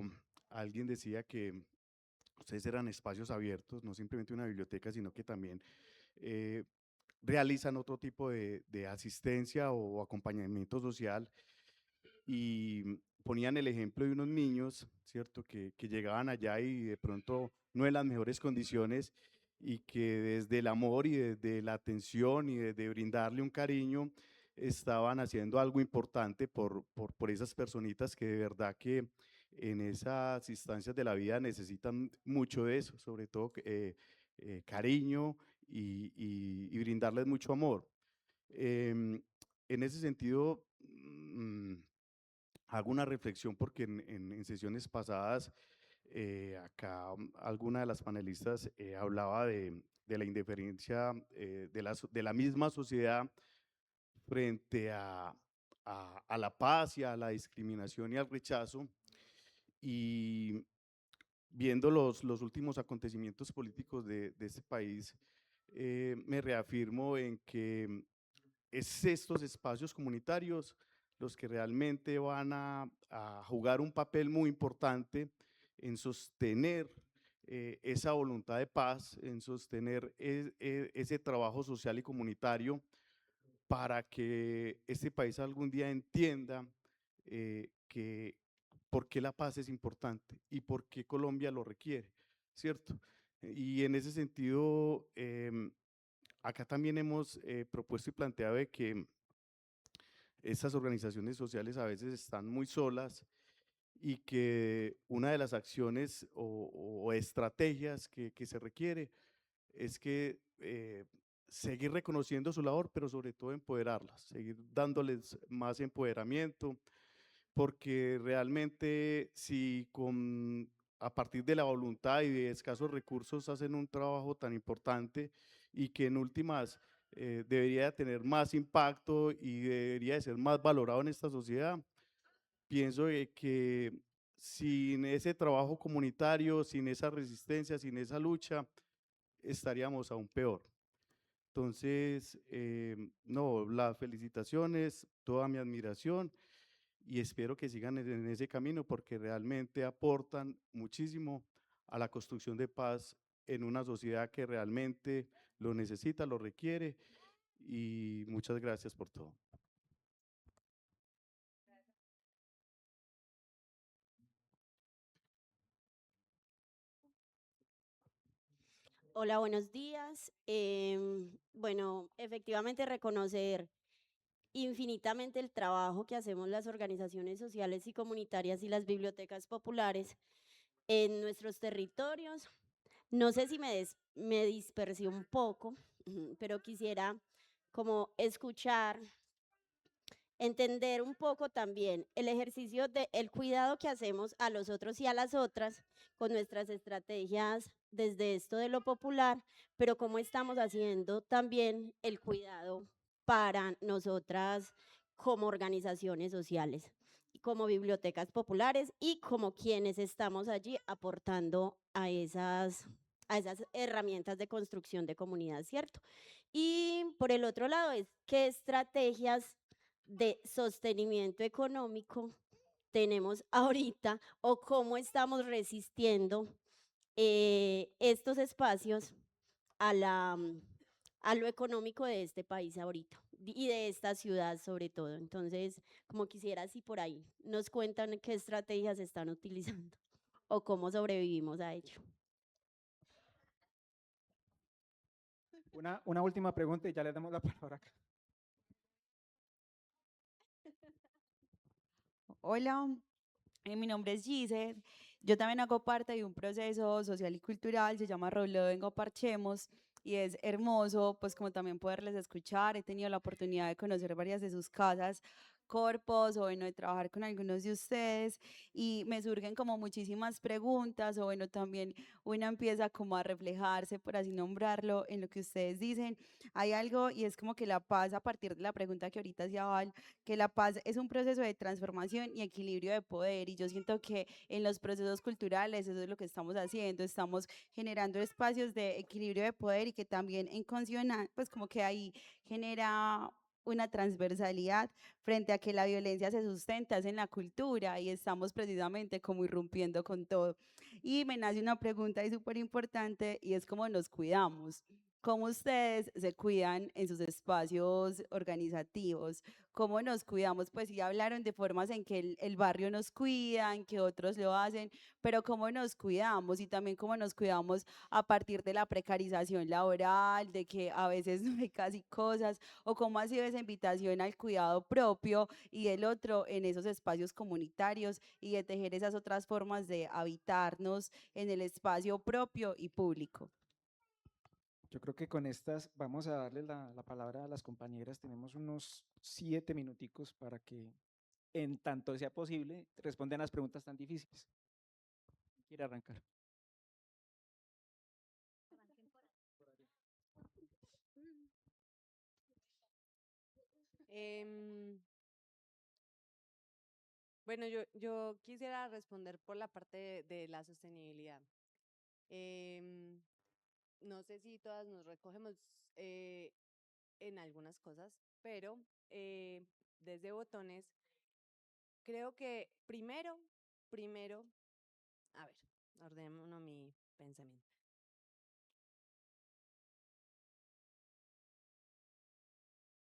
alguien decía que ustedes eran espacios abiertos, no simplemente una biblioteca, sino que también eh, realizan otro tipo de asistencia o acompañamiento social, y ponían el ejemplo de unos niños, ¿cierto? Que llegaban allá y de pronto no en las mejores condiciones, y que desde el amor y desde la atención y desde brindarle un cariño estaban haciendo algo importante por esas personitas que de verdad que en esas instancias de la vida necesitan mucho de eso, sobre todo cariño y brindarles mucho amor. En ese sentido, hago una reflexión porque en sesiones pasadas, acá alguna de las panelistas hablaba de la indiferencia de la misma sociedad frente a la paz y a la discriminación y al rechazo. Y viendo los últimos acontecimientos políticos de este país, me reafirmo en que es estos espacios comunitarios los que realmente van a jugar un papel muy importante en sostener esa voluntad de paz, en sostener ese trabajo social y comunitario, para que este país algún día entienda que por qué la paz es importante y por qué Colombia lo requiere, ¿cierto? Y en ese sentido, acá también hemos propuesto y planteado de que estas organizaciones sociales a veces están muy solas, y que una de las acciones o estrategias que se requiere es que seguir reconociendo su labor, pero sobre todo empoderarlas, seguir dándoles más empoderamiento, porque realmente si a partir de la voluntad y de escasos recursos hacen un trabajo tan importante y que en últimas debería tener más impacto y debería de ser más valorado en esta sociedad, pienso que sin ese trabajo comunitario, sin esa resistencia, sin esa lucha, estaríamos aún peor. Entonces, no, las felicitaciones, toda mi admiración, y espero que sigan en ese camino porque realmente aportan muchísimo a la construcción de paz en una sociedad que realmente lo necesita, lo requiere y muchas gracias por todo. Hola, buenos días. Bueno, efectivamente reconocer infinitamente el trabajo que hacemos las organizaciones sociales y comunitarias y las bibliotecas populares en nuestros territorios. No sé si me dispersé un poco, pero quisiera como escuchar, entender un poco también el ejercicio del cuidado que hacemos a los otros y a las otras con nuestras estrategias desde esto de lo popular, pero cómo estamos haciendo también el cuidado para nosotras como organizaciones sociales, como bibliotecas populares y como quienes estamos allí aportando a esas herramientas de construcción de comunidad, ¿cierto? Y por el otro lado es qué estrategias de sostenimiento económico tenemos ahorita o cómo estamos resistiendo estos espacios a a lo económico de este país ahorita y de esta ciudad sobre todo. Entonces, como quisiera si por ahí nos cuentan qué estrategias están utilizando o cómo sobrevivimos a ello. Una última pregunta y ya le damos la palabra acá. Hola, mi nombre es Giselle. Yo también hago parte de un proceso social y cultural, se llama Robledo Vengo Parchemos, y es hermoso, pues como también poderles escuchar. He tenido la oportunidad de conocer varias de sus casas, corpos, o bueno, de trabajar con algunos de ustedes, y me surgen como muchísimas preguntas, o bueno, también uno empieza como a reflejarse, por así nombrarlo, en lo que ustedes dicen. Hay algo, y es como que la paz, a partir de la pregunta que ahorita hacía Val, que la paz es un proceso de transformación y equilibrio de poder, y yo siento que en los procesos culturales eso es lo que estamos haciendo, estamos generando espacios de equilibrio de poder, y que también en consonancia, pues como que ahí genera una transversalidad frente a que la violencia se sustenta es en la cultura, y estamos precisamente como irrumpiendo con todo. Y me nace una pregunta ahí súper importante, y es cómo nos cuidamos. ¿Cómo ustedes se cuidan en sus espacios organizativos? ¿Cómo nos cuidamos? Pues sí hablaron de formas en que el barrio nos cuida, en que otros lo hacen, pero ¿cómo nos cuidamos? Y también cómo nos cuidamos a partir de la precarización laboral, de que a veces no hay casi cosas, o cómo ha sido esa invitación al cuidado propio y el otro en esos espacios comunitarios, y de tejer esas otras formas de habitarnos en el espacio propio y público. Yo creo que con estas vamos a darle la palabra a las compañeras. Tenemos unos 7 minuticos para que, en tanto sea posible, respondan las preguntas tan difíciles. ¿Quiere arrancar? Bueno, yo quisiera responder por la parte de la sostenibilidad. Em, no sé si todas nos recogemos en algunas cosas, pero desde Botones, creo que primero, a ver, ordenémonos mi pensamiento.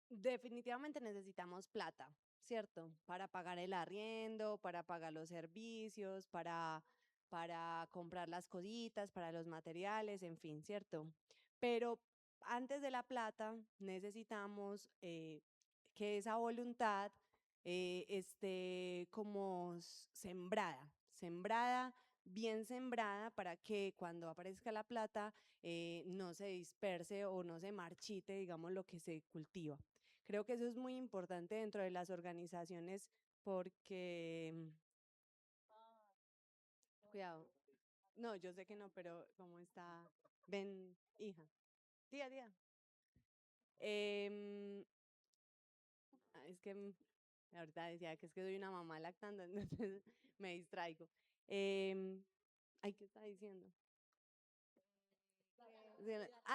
Definitivamente necesitamos plata, ¿cierto? Para pagar el arriendo, para pagar los servicios, para comprar las cositas, para los materiales, en fin, ¿cierto? Pero antes de la plata necesitamos que esa voluntad esté como sembrada, bien sembrada, para que cuando aparezca la plata no se disperse o no se marchite, digamos, lo que se cultiva. Creo que eso es muy importante dentro de las organizaciones porque, cuidado, no, yo sé que no, pero ¿cómo está? Ven, hija, tía. Em, es que ahorita decía que es que soy una mamá lactando, entonces me distraigo. Em, ay, ¿qué está diciendo?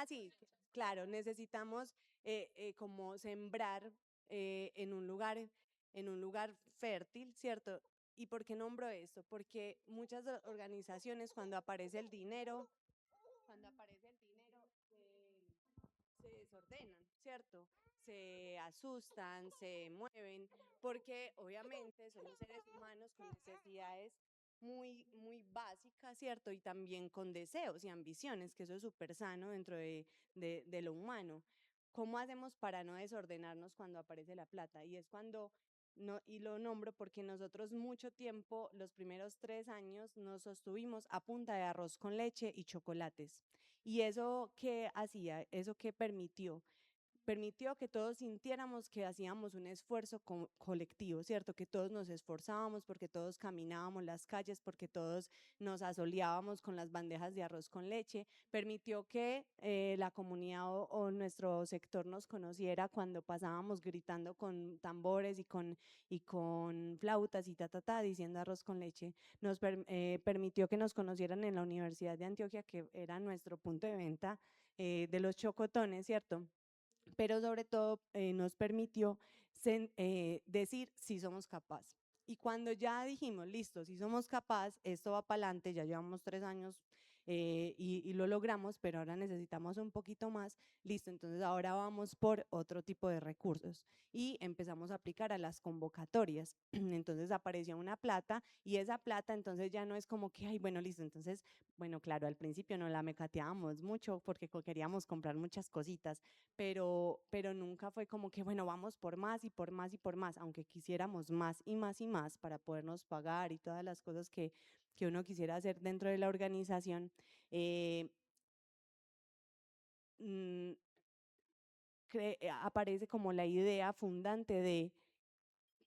Sí, claro, necesitamos como sembrar en un lugar fértil, ¿cierto? ¿Y por qué nombro esto? Porque muchas organizaciones cuando aparece el dinero, se desordenan, ¿cierto? Se asustan, se mueven, porque obviamente somos seres humanos con necesidades muy básicas, ¿cierto? Y también con deseos y ambiciones, que eso es súper sano dentro de lo humano. ¿Cómo hacemos para no desordenarnos cuando aparece la plata? Y es cuando, no, y lo nombro porque nosotros mucho tiempo, los primeros 3 años, nos sostuvimos a punta de arroz con leche y chocolates. ¿Y eso qué hacía? ¿Eso qué permitió? Permitió que todos sintiéramos que hacíamos un esfuerzo colectivo, ¿cierto? Que todos nos esforzábamos, porque todos caminábamos las calles, porque todos nos asoleábamos con las bandejas de arroz con leche. Permitió que la comunidad o nuestro sector nos conociera cuando pasábamos gritando con tambores y con flautas y diciendo arroz con leche. Nos permitió que nos conocieran en la Universidad de Antioquia, que era nuestro punto de venta de los chocotones, ¿cierto? Pero sobre todo nos permitió decir si somos capaces. Y cuando ya dijimos, listo, si somos capaces, esto va para adelante, ya llevamos 3 años y lo logramos, pero ahora necesitamos un poquito más, listo, entonces ahora vamos por otro tipo de recursos y empezamos a aplicar a las convocatorias. Entonces apareció una plata y esa plata entonces ya no es como que, ay, bueno, listo, entonces, bueno, claro, al principio no la mecateábamos mucho porque queríamos comprar muchas cositas, pero nunca fue como que, bueno, vamos por más y por más y por más, aunque quisiéramos más y más y más para podernos pagar y todas las cosas que uno quisiera hacer dentro de la organización. mm, Aparece como la idea fundante de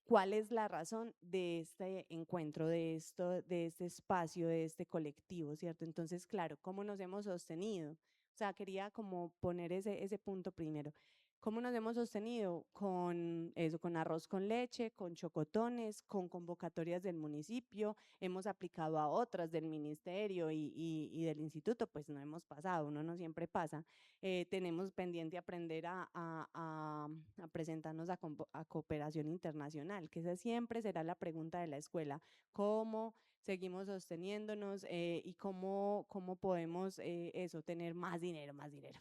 cuál es la razón de este encuentro, de este espacio, de este colectivo, ¿cierto? Entonces, claro, ¿cómo nos hemos sostenido? O sea, quería como poner ese punto primero. ¿Cómo nos hemos sostenido? Con eso, con arroz con leche, con chocotones, con convocatorias del municipio, hemos aplicado a otras del ministerio y del instituto, pues no hemos pasado, uno no siempre pasa. Tenemos pendiente aprender a presentarnos a cooperación internacional, que esa siempre será la pregunta de la escuela, ¿cómo seguimos sosteniéndonos y cómo podemos eso, tener más dinero, más dinero?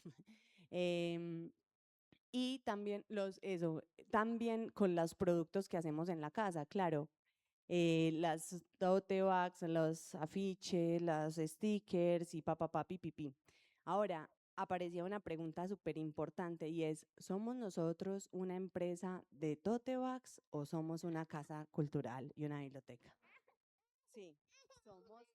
Y también también con los productos que hacemos en la casa, claro, las tote bags, los afiches, los stickers y papá, pipipi. Ahora, aparecía una pregunta súper importante y es, ¿somos nosotros una empresa de tote bags o somos una casa cultural y una biblioteca? Sí, somos,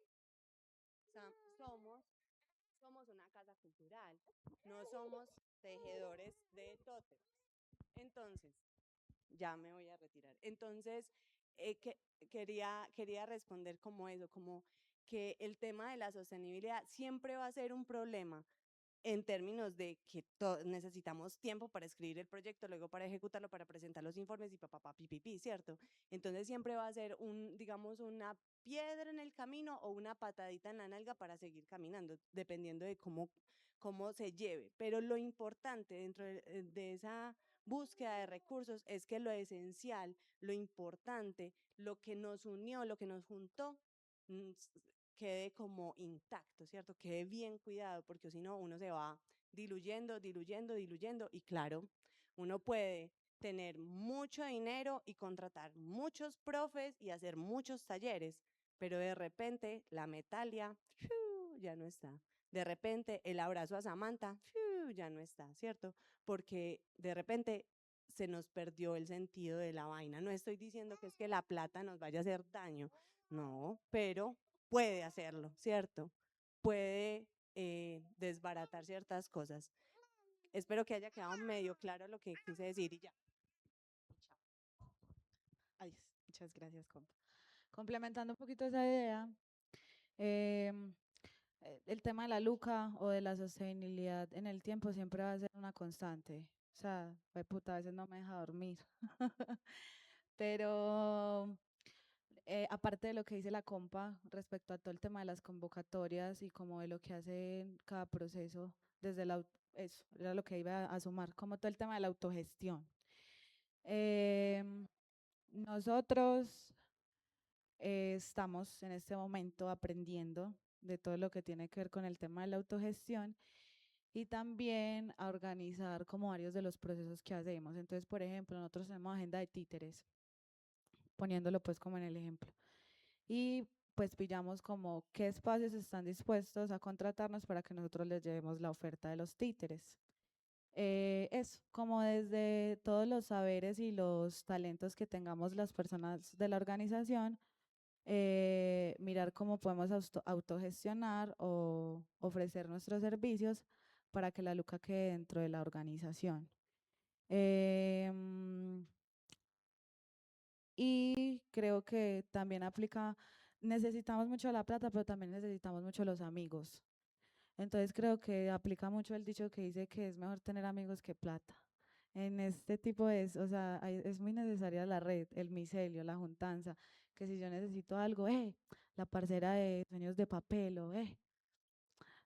somos una casa cultural, no somos tejedores de tote. Entonces, ya me voy a retirar. Entonces, quería responder como eso, como que el tema de la sostenibilidad siempre va a ser un problema en términos de que necesitamos tiempo para escribir el proyecto, luego para ejecutarlo, para presentar los informes y papá, pipipi, ¿cierto? Entonces siempre va a ser digamos, una piedra en el camino o una patadita en la nalga para seguir caminando, dependiendo de cómo se lleve. Pero lo importante dentro de esa búsqueda de recursos es que lo esencial, lo importante, lo que nos unió, lo que nos juntó, quede como intacto, ¿cierto? Quede bien cuidado, porque si no, uno se va diluyendo, diluyendo, diluyendo, y claro, uno puede tener mucho dinero y contratar muchos profes y hacer muchos talleres, pero de repente la Metalia ya no está. De repente el abrazo a Samantha ya no está, ¿cierto? Porque de repente se nos perdió el sentido de la vaina. No estoy diciendo que es que la plata nos vaya a hacer daño, no, pero puede hacerlo, ¿cierto? Puede desbaratar ciertas cosas. Espero que haya quedado medio claro lo que quise decir y ya. Ay, muchas gracias, compa. Complementando un poquito esa idea, em, el tema de la luca o de la sostenibilidad en el tiempo siempre va a ser una constante. O sea, puta, a veces no me deja dormir. Pero aparte de lo que dice la compa respecto a todo el tema de las convocatorias y como de lo que hace en cada proceso, desde eso era lo que iba a sumar, como todo el tema de la autogestión. Nosotros estamos en este momento aprendiendo de todo lo que tiene que ver con el tema de la autogestión y también a organizar como varios de los procesos que hacemos. Entonces, por ejemplo, nosotros tenemos agenda de títeres, poniéndolo pues como en el ejemplo. Y pues pillamos como qué espacios están dispuestos a contratarnos para que nosotros les llevemos la oferta de los títeres. Eso, como desde todos los saberes y los talentos que tengamos las personas de la organización, mirar cómo podemos autogestionar o ofrecer nuestros servicios para que la Luca quede dentro de la organización. Y creo que también aplica, necesitamos mucho la plata, pero también necesitamos mucho los amigos. Entonces creo que aplica mucho el dicho que dice que es mejor tener amigos que plata. En este tipo o sea, es muy necesaria la red, el micelio, la juntanza, que si yo necesito algo, la parcera de sueños de papel o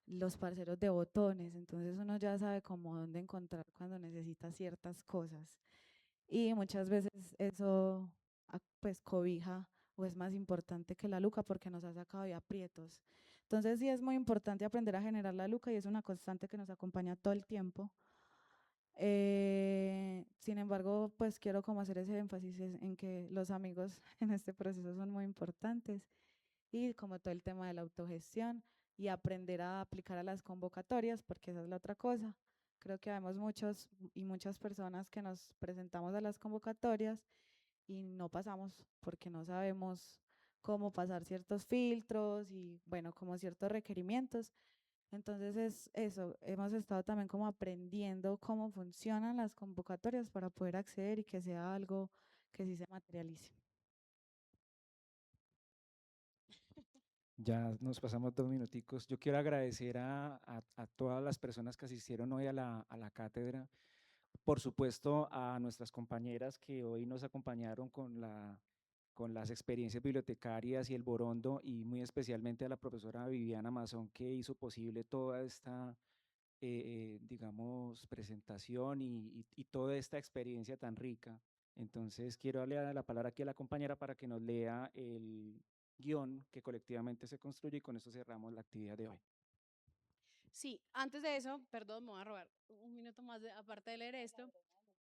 los parceros de botones, entonces uno ya sabe cómo dónde encontrar cuando necesita ciertas cosas. Y muchas veces eso pues cobija o es más importante que la Luca porque nos ha sacado de aprietos. Entonces sí es muy importante aprender a generar la Luca y es una constante que nos acompaña todo el tiempo. Sin embargo, pues quiero como hacer ese énfasis en que los amigos en este proceso son muy importantes y como todo el tema de la autogestión y aprender a aplicar a las convocatorias, porque esa es la otra cosa. Creo que vemos muchos y muchas personas que nos presentamos a las convocatorias y no pasamos porque no sabemos cómo pasar ciertos filtros y bueno, como ciertos requerimientos. Entonces es eso, hemos estado también como aprendiendo cómo funcionan las convocatorias para poder acceder y que sea algo que sí se materialice. Ya nos pasamos 2 minuticos. Yo quiero agradecer a todas las personas que asistieron hoy a la cátedra. Por supuesto, a nuestras compañeras que hoy nos acompañaron con las experiencias bibliotecarias y el Borondo, y muy especialmente a la profesora Viviana Mazón, que hizo posible toda esta, digamos, presentación y toda esta experiencia tan rica. Entonces, quiero darle la palabra aquí a la compañera para que nos lea el guión que colectivamente se construye y con eso cerramos la actividad de hoy. Sí, antes de eso, perdón, me voy a robar un minuto más aparte de leer esto.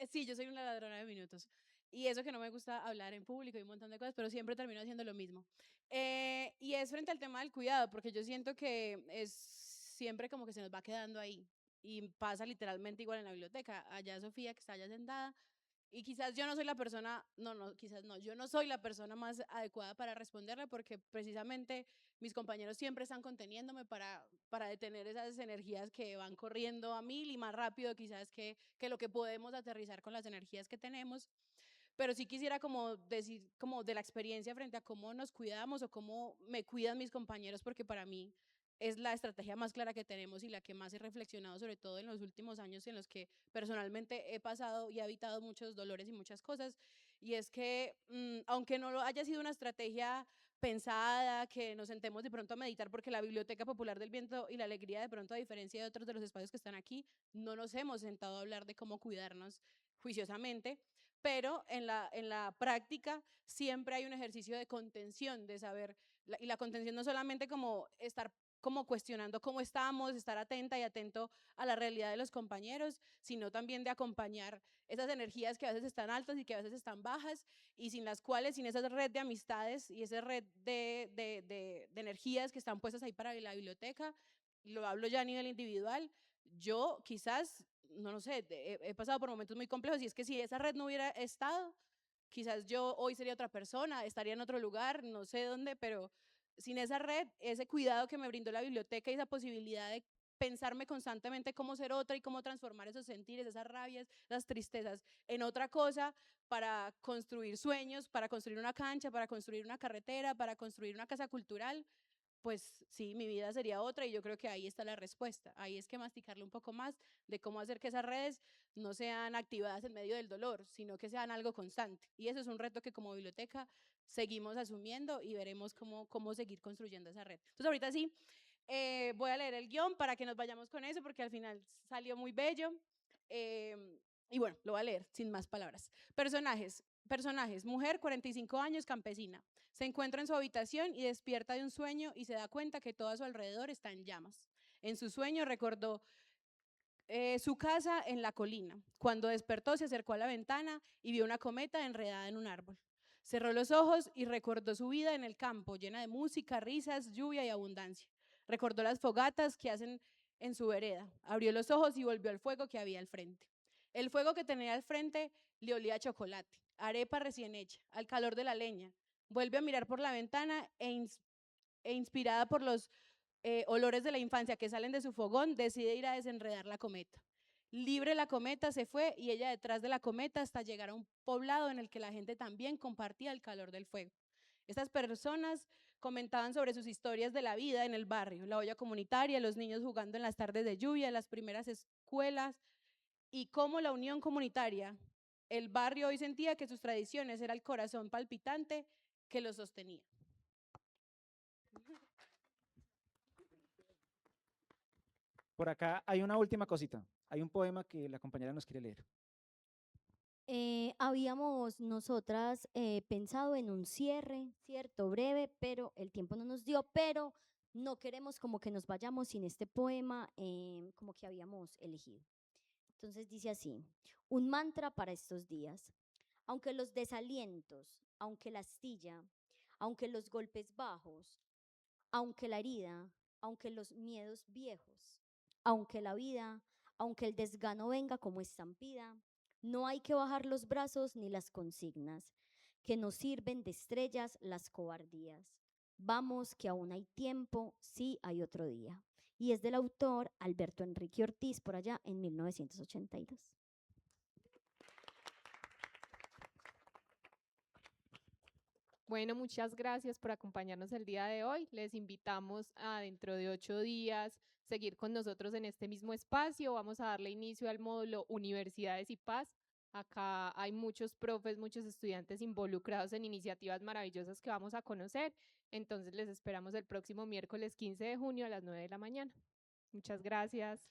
Sí, yo soy una ladrona de minutos. Y eso que no me gusta hablar en público y un montón de cosas, pero siempre termino haciendo lo mismo. Y es frente al tema del cuidado, porque yo siento que es siempre como que se nos va quedando ahí. Y pasa literalmente igual en la biblioteca. Allá Sofía, que está allá sentada, y quizás yo no soy la persona, quizás no, yo no soy la persona más adecuada para responderle porque precisamente mis compañeros siempre están conteniéndome para detener esas energías que van corriendo a 1000 y más rápido quizás que lo que podemos aterrizar con las energías que tenemos. Pero sí quisiera como decir como de la experiencia frente a cómo nos cuidamos o cómo me cuidan mis compañeros, porque para mí es la estrategia más clara que tenemos y la que más he reflexionado, sobre todo en los últimos años en los que personalmente he pasado y he habitado muchos dolores y muchas cosas. Y es que, aunque no lo haya sido una estrategia pensada, que nos sentemos de pronto a meditar, porque la Biblioteca Popular del Viento y la Alegría, de pronto, a diferencia de otros de los espacios que están aquí, no nos hemos sentado a hablar de cómo cuidarnos juiciosamente, pero en la práctica siempre hay un ejercicio de contención, de saber, y la contención no solamente como estar como cuestionando cómo estamos, estar atenta y atento a la realidad de los compañeros, sino también de acompañar esas energías que a veces están altas y que a veces están bajas, y sin las cuales, sin esa red de amistades y esa red de energías que están puestas ahí para la biblioteca, lo hablo ya a nivel individual, yo quizás, no lo sé, he pasado por momentos muy complejos, y es que si esa red no hubiera estado, quizás yo hoy sería otra persona, estaría en otro lugar, no sé dónde, pero sin esa red, ese cuidado que me brindó la biblioteca y esa posibilidad de pensarme constantemente cómo ser otra y cómo transformar esos sentires, esas rabias, esas tristezas en otra cosa para construir sueños, para construir una cancha, para construir una carretera, para construir una casa cultural, pues sí, mi vida sería otra, y yo creo que ahí está la respuesta. Ahí es que masticarle un poco más de cómo hacer que esas redes no sean activadas en medio del dolor, sino que sean algo constante. Y eso es un reto que como biblioteca seguimos asumiendo y veremos cómo seguir construyendo esa red. Entonces ahorita sí, voy a leer el guión para que nos vayamos con eso, porque al final salió muy bello. Y bueno, lo voy a leer sin más palabras. Personajes, mujer, 45 años, campesina. Se encuentra en su habitación y despierta de un sueño y se da cuenta que todo a su alrededor está en llamas. En su sueño recordó su casa en la colina. Cuando despertó, se acercó a la ventana y vio una cometa enredada en un árbol. Cerró los ojos y recordó su vida en el campo, llena de música, risas, lluvia y abundancia. Recordó las fogatas que hacen en su vereda. Abrió los ojos y volvió al fuego que había al frente. El fuego que tenía al frente le olía a chocolate, arepa recién hecha, al calor de la leña. Vuelve a mirar por la ventana e inspirada por los olores de la infancia que salen de su fogón, decide ir a desenredar la cometa. Libre la cometa se fue y ella detrás de la cometa hasta llegar a un poblado en el que la gente también compartía el calor del fuego. Estas personas comentaban sobre sus historias de la vida en el barrio, la olla comunitaria, los niños jugando en las tardes de lluvia, las primeras escuelas y cómo la unión comunitaria, el barrio hoy sentía que sus tradiciones era el corazón palpitante que lo sostenía. Por acá hay una última cosita. Hay un poema que la compañera nos quiere leer. Habíamos nosotras pensado en un cierre, cierto, breve, pero el tiempo no nos dio, pero no queremos como que nos vayamos sin este poema como que habíamos elegido. Entonces dice así, un mantra para estos días. Aunque los desalientos, aunque la astilla, aunque los golpes bajos, aunque la herida, aunque los miedos viejos, aunque la vida, aunque el desgano venga como estampida, no hay que bajar los brazos ni las consignas, que nos sirven de estrellas las cobardías. Vamos que aún hay tiempo, sí hay otro día. Y es del autor Alberto Enrique Ortiz, por allá en 1982. Bueno, muchas gracias por acompañarnos el día de hoy. Les invitamos a dentro de 8 días seguir con nosotros en este mismo espacio. Vamos a darle inicio al módulo Universidades y Paz. Acá hay muchos profes, muchos estudiantes involucrados en iniciativas maravillosas que vamos a conocer. Entonces les esperamos el próximo miércoles 15 de junio a las 9 de la mañana. Muchas gracias.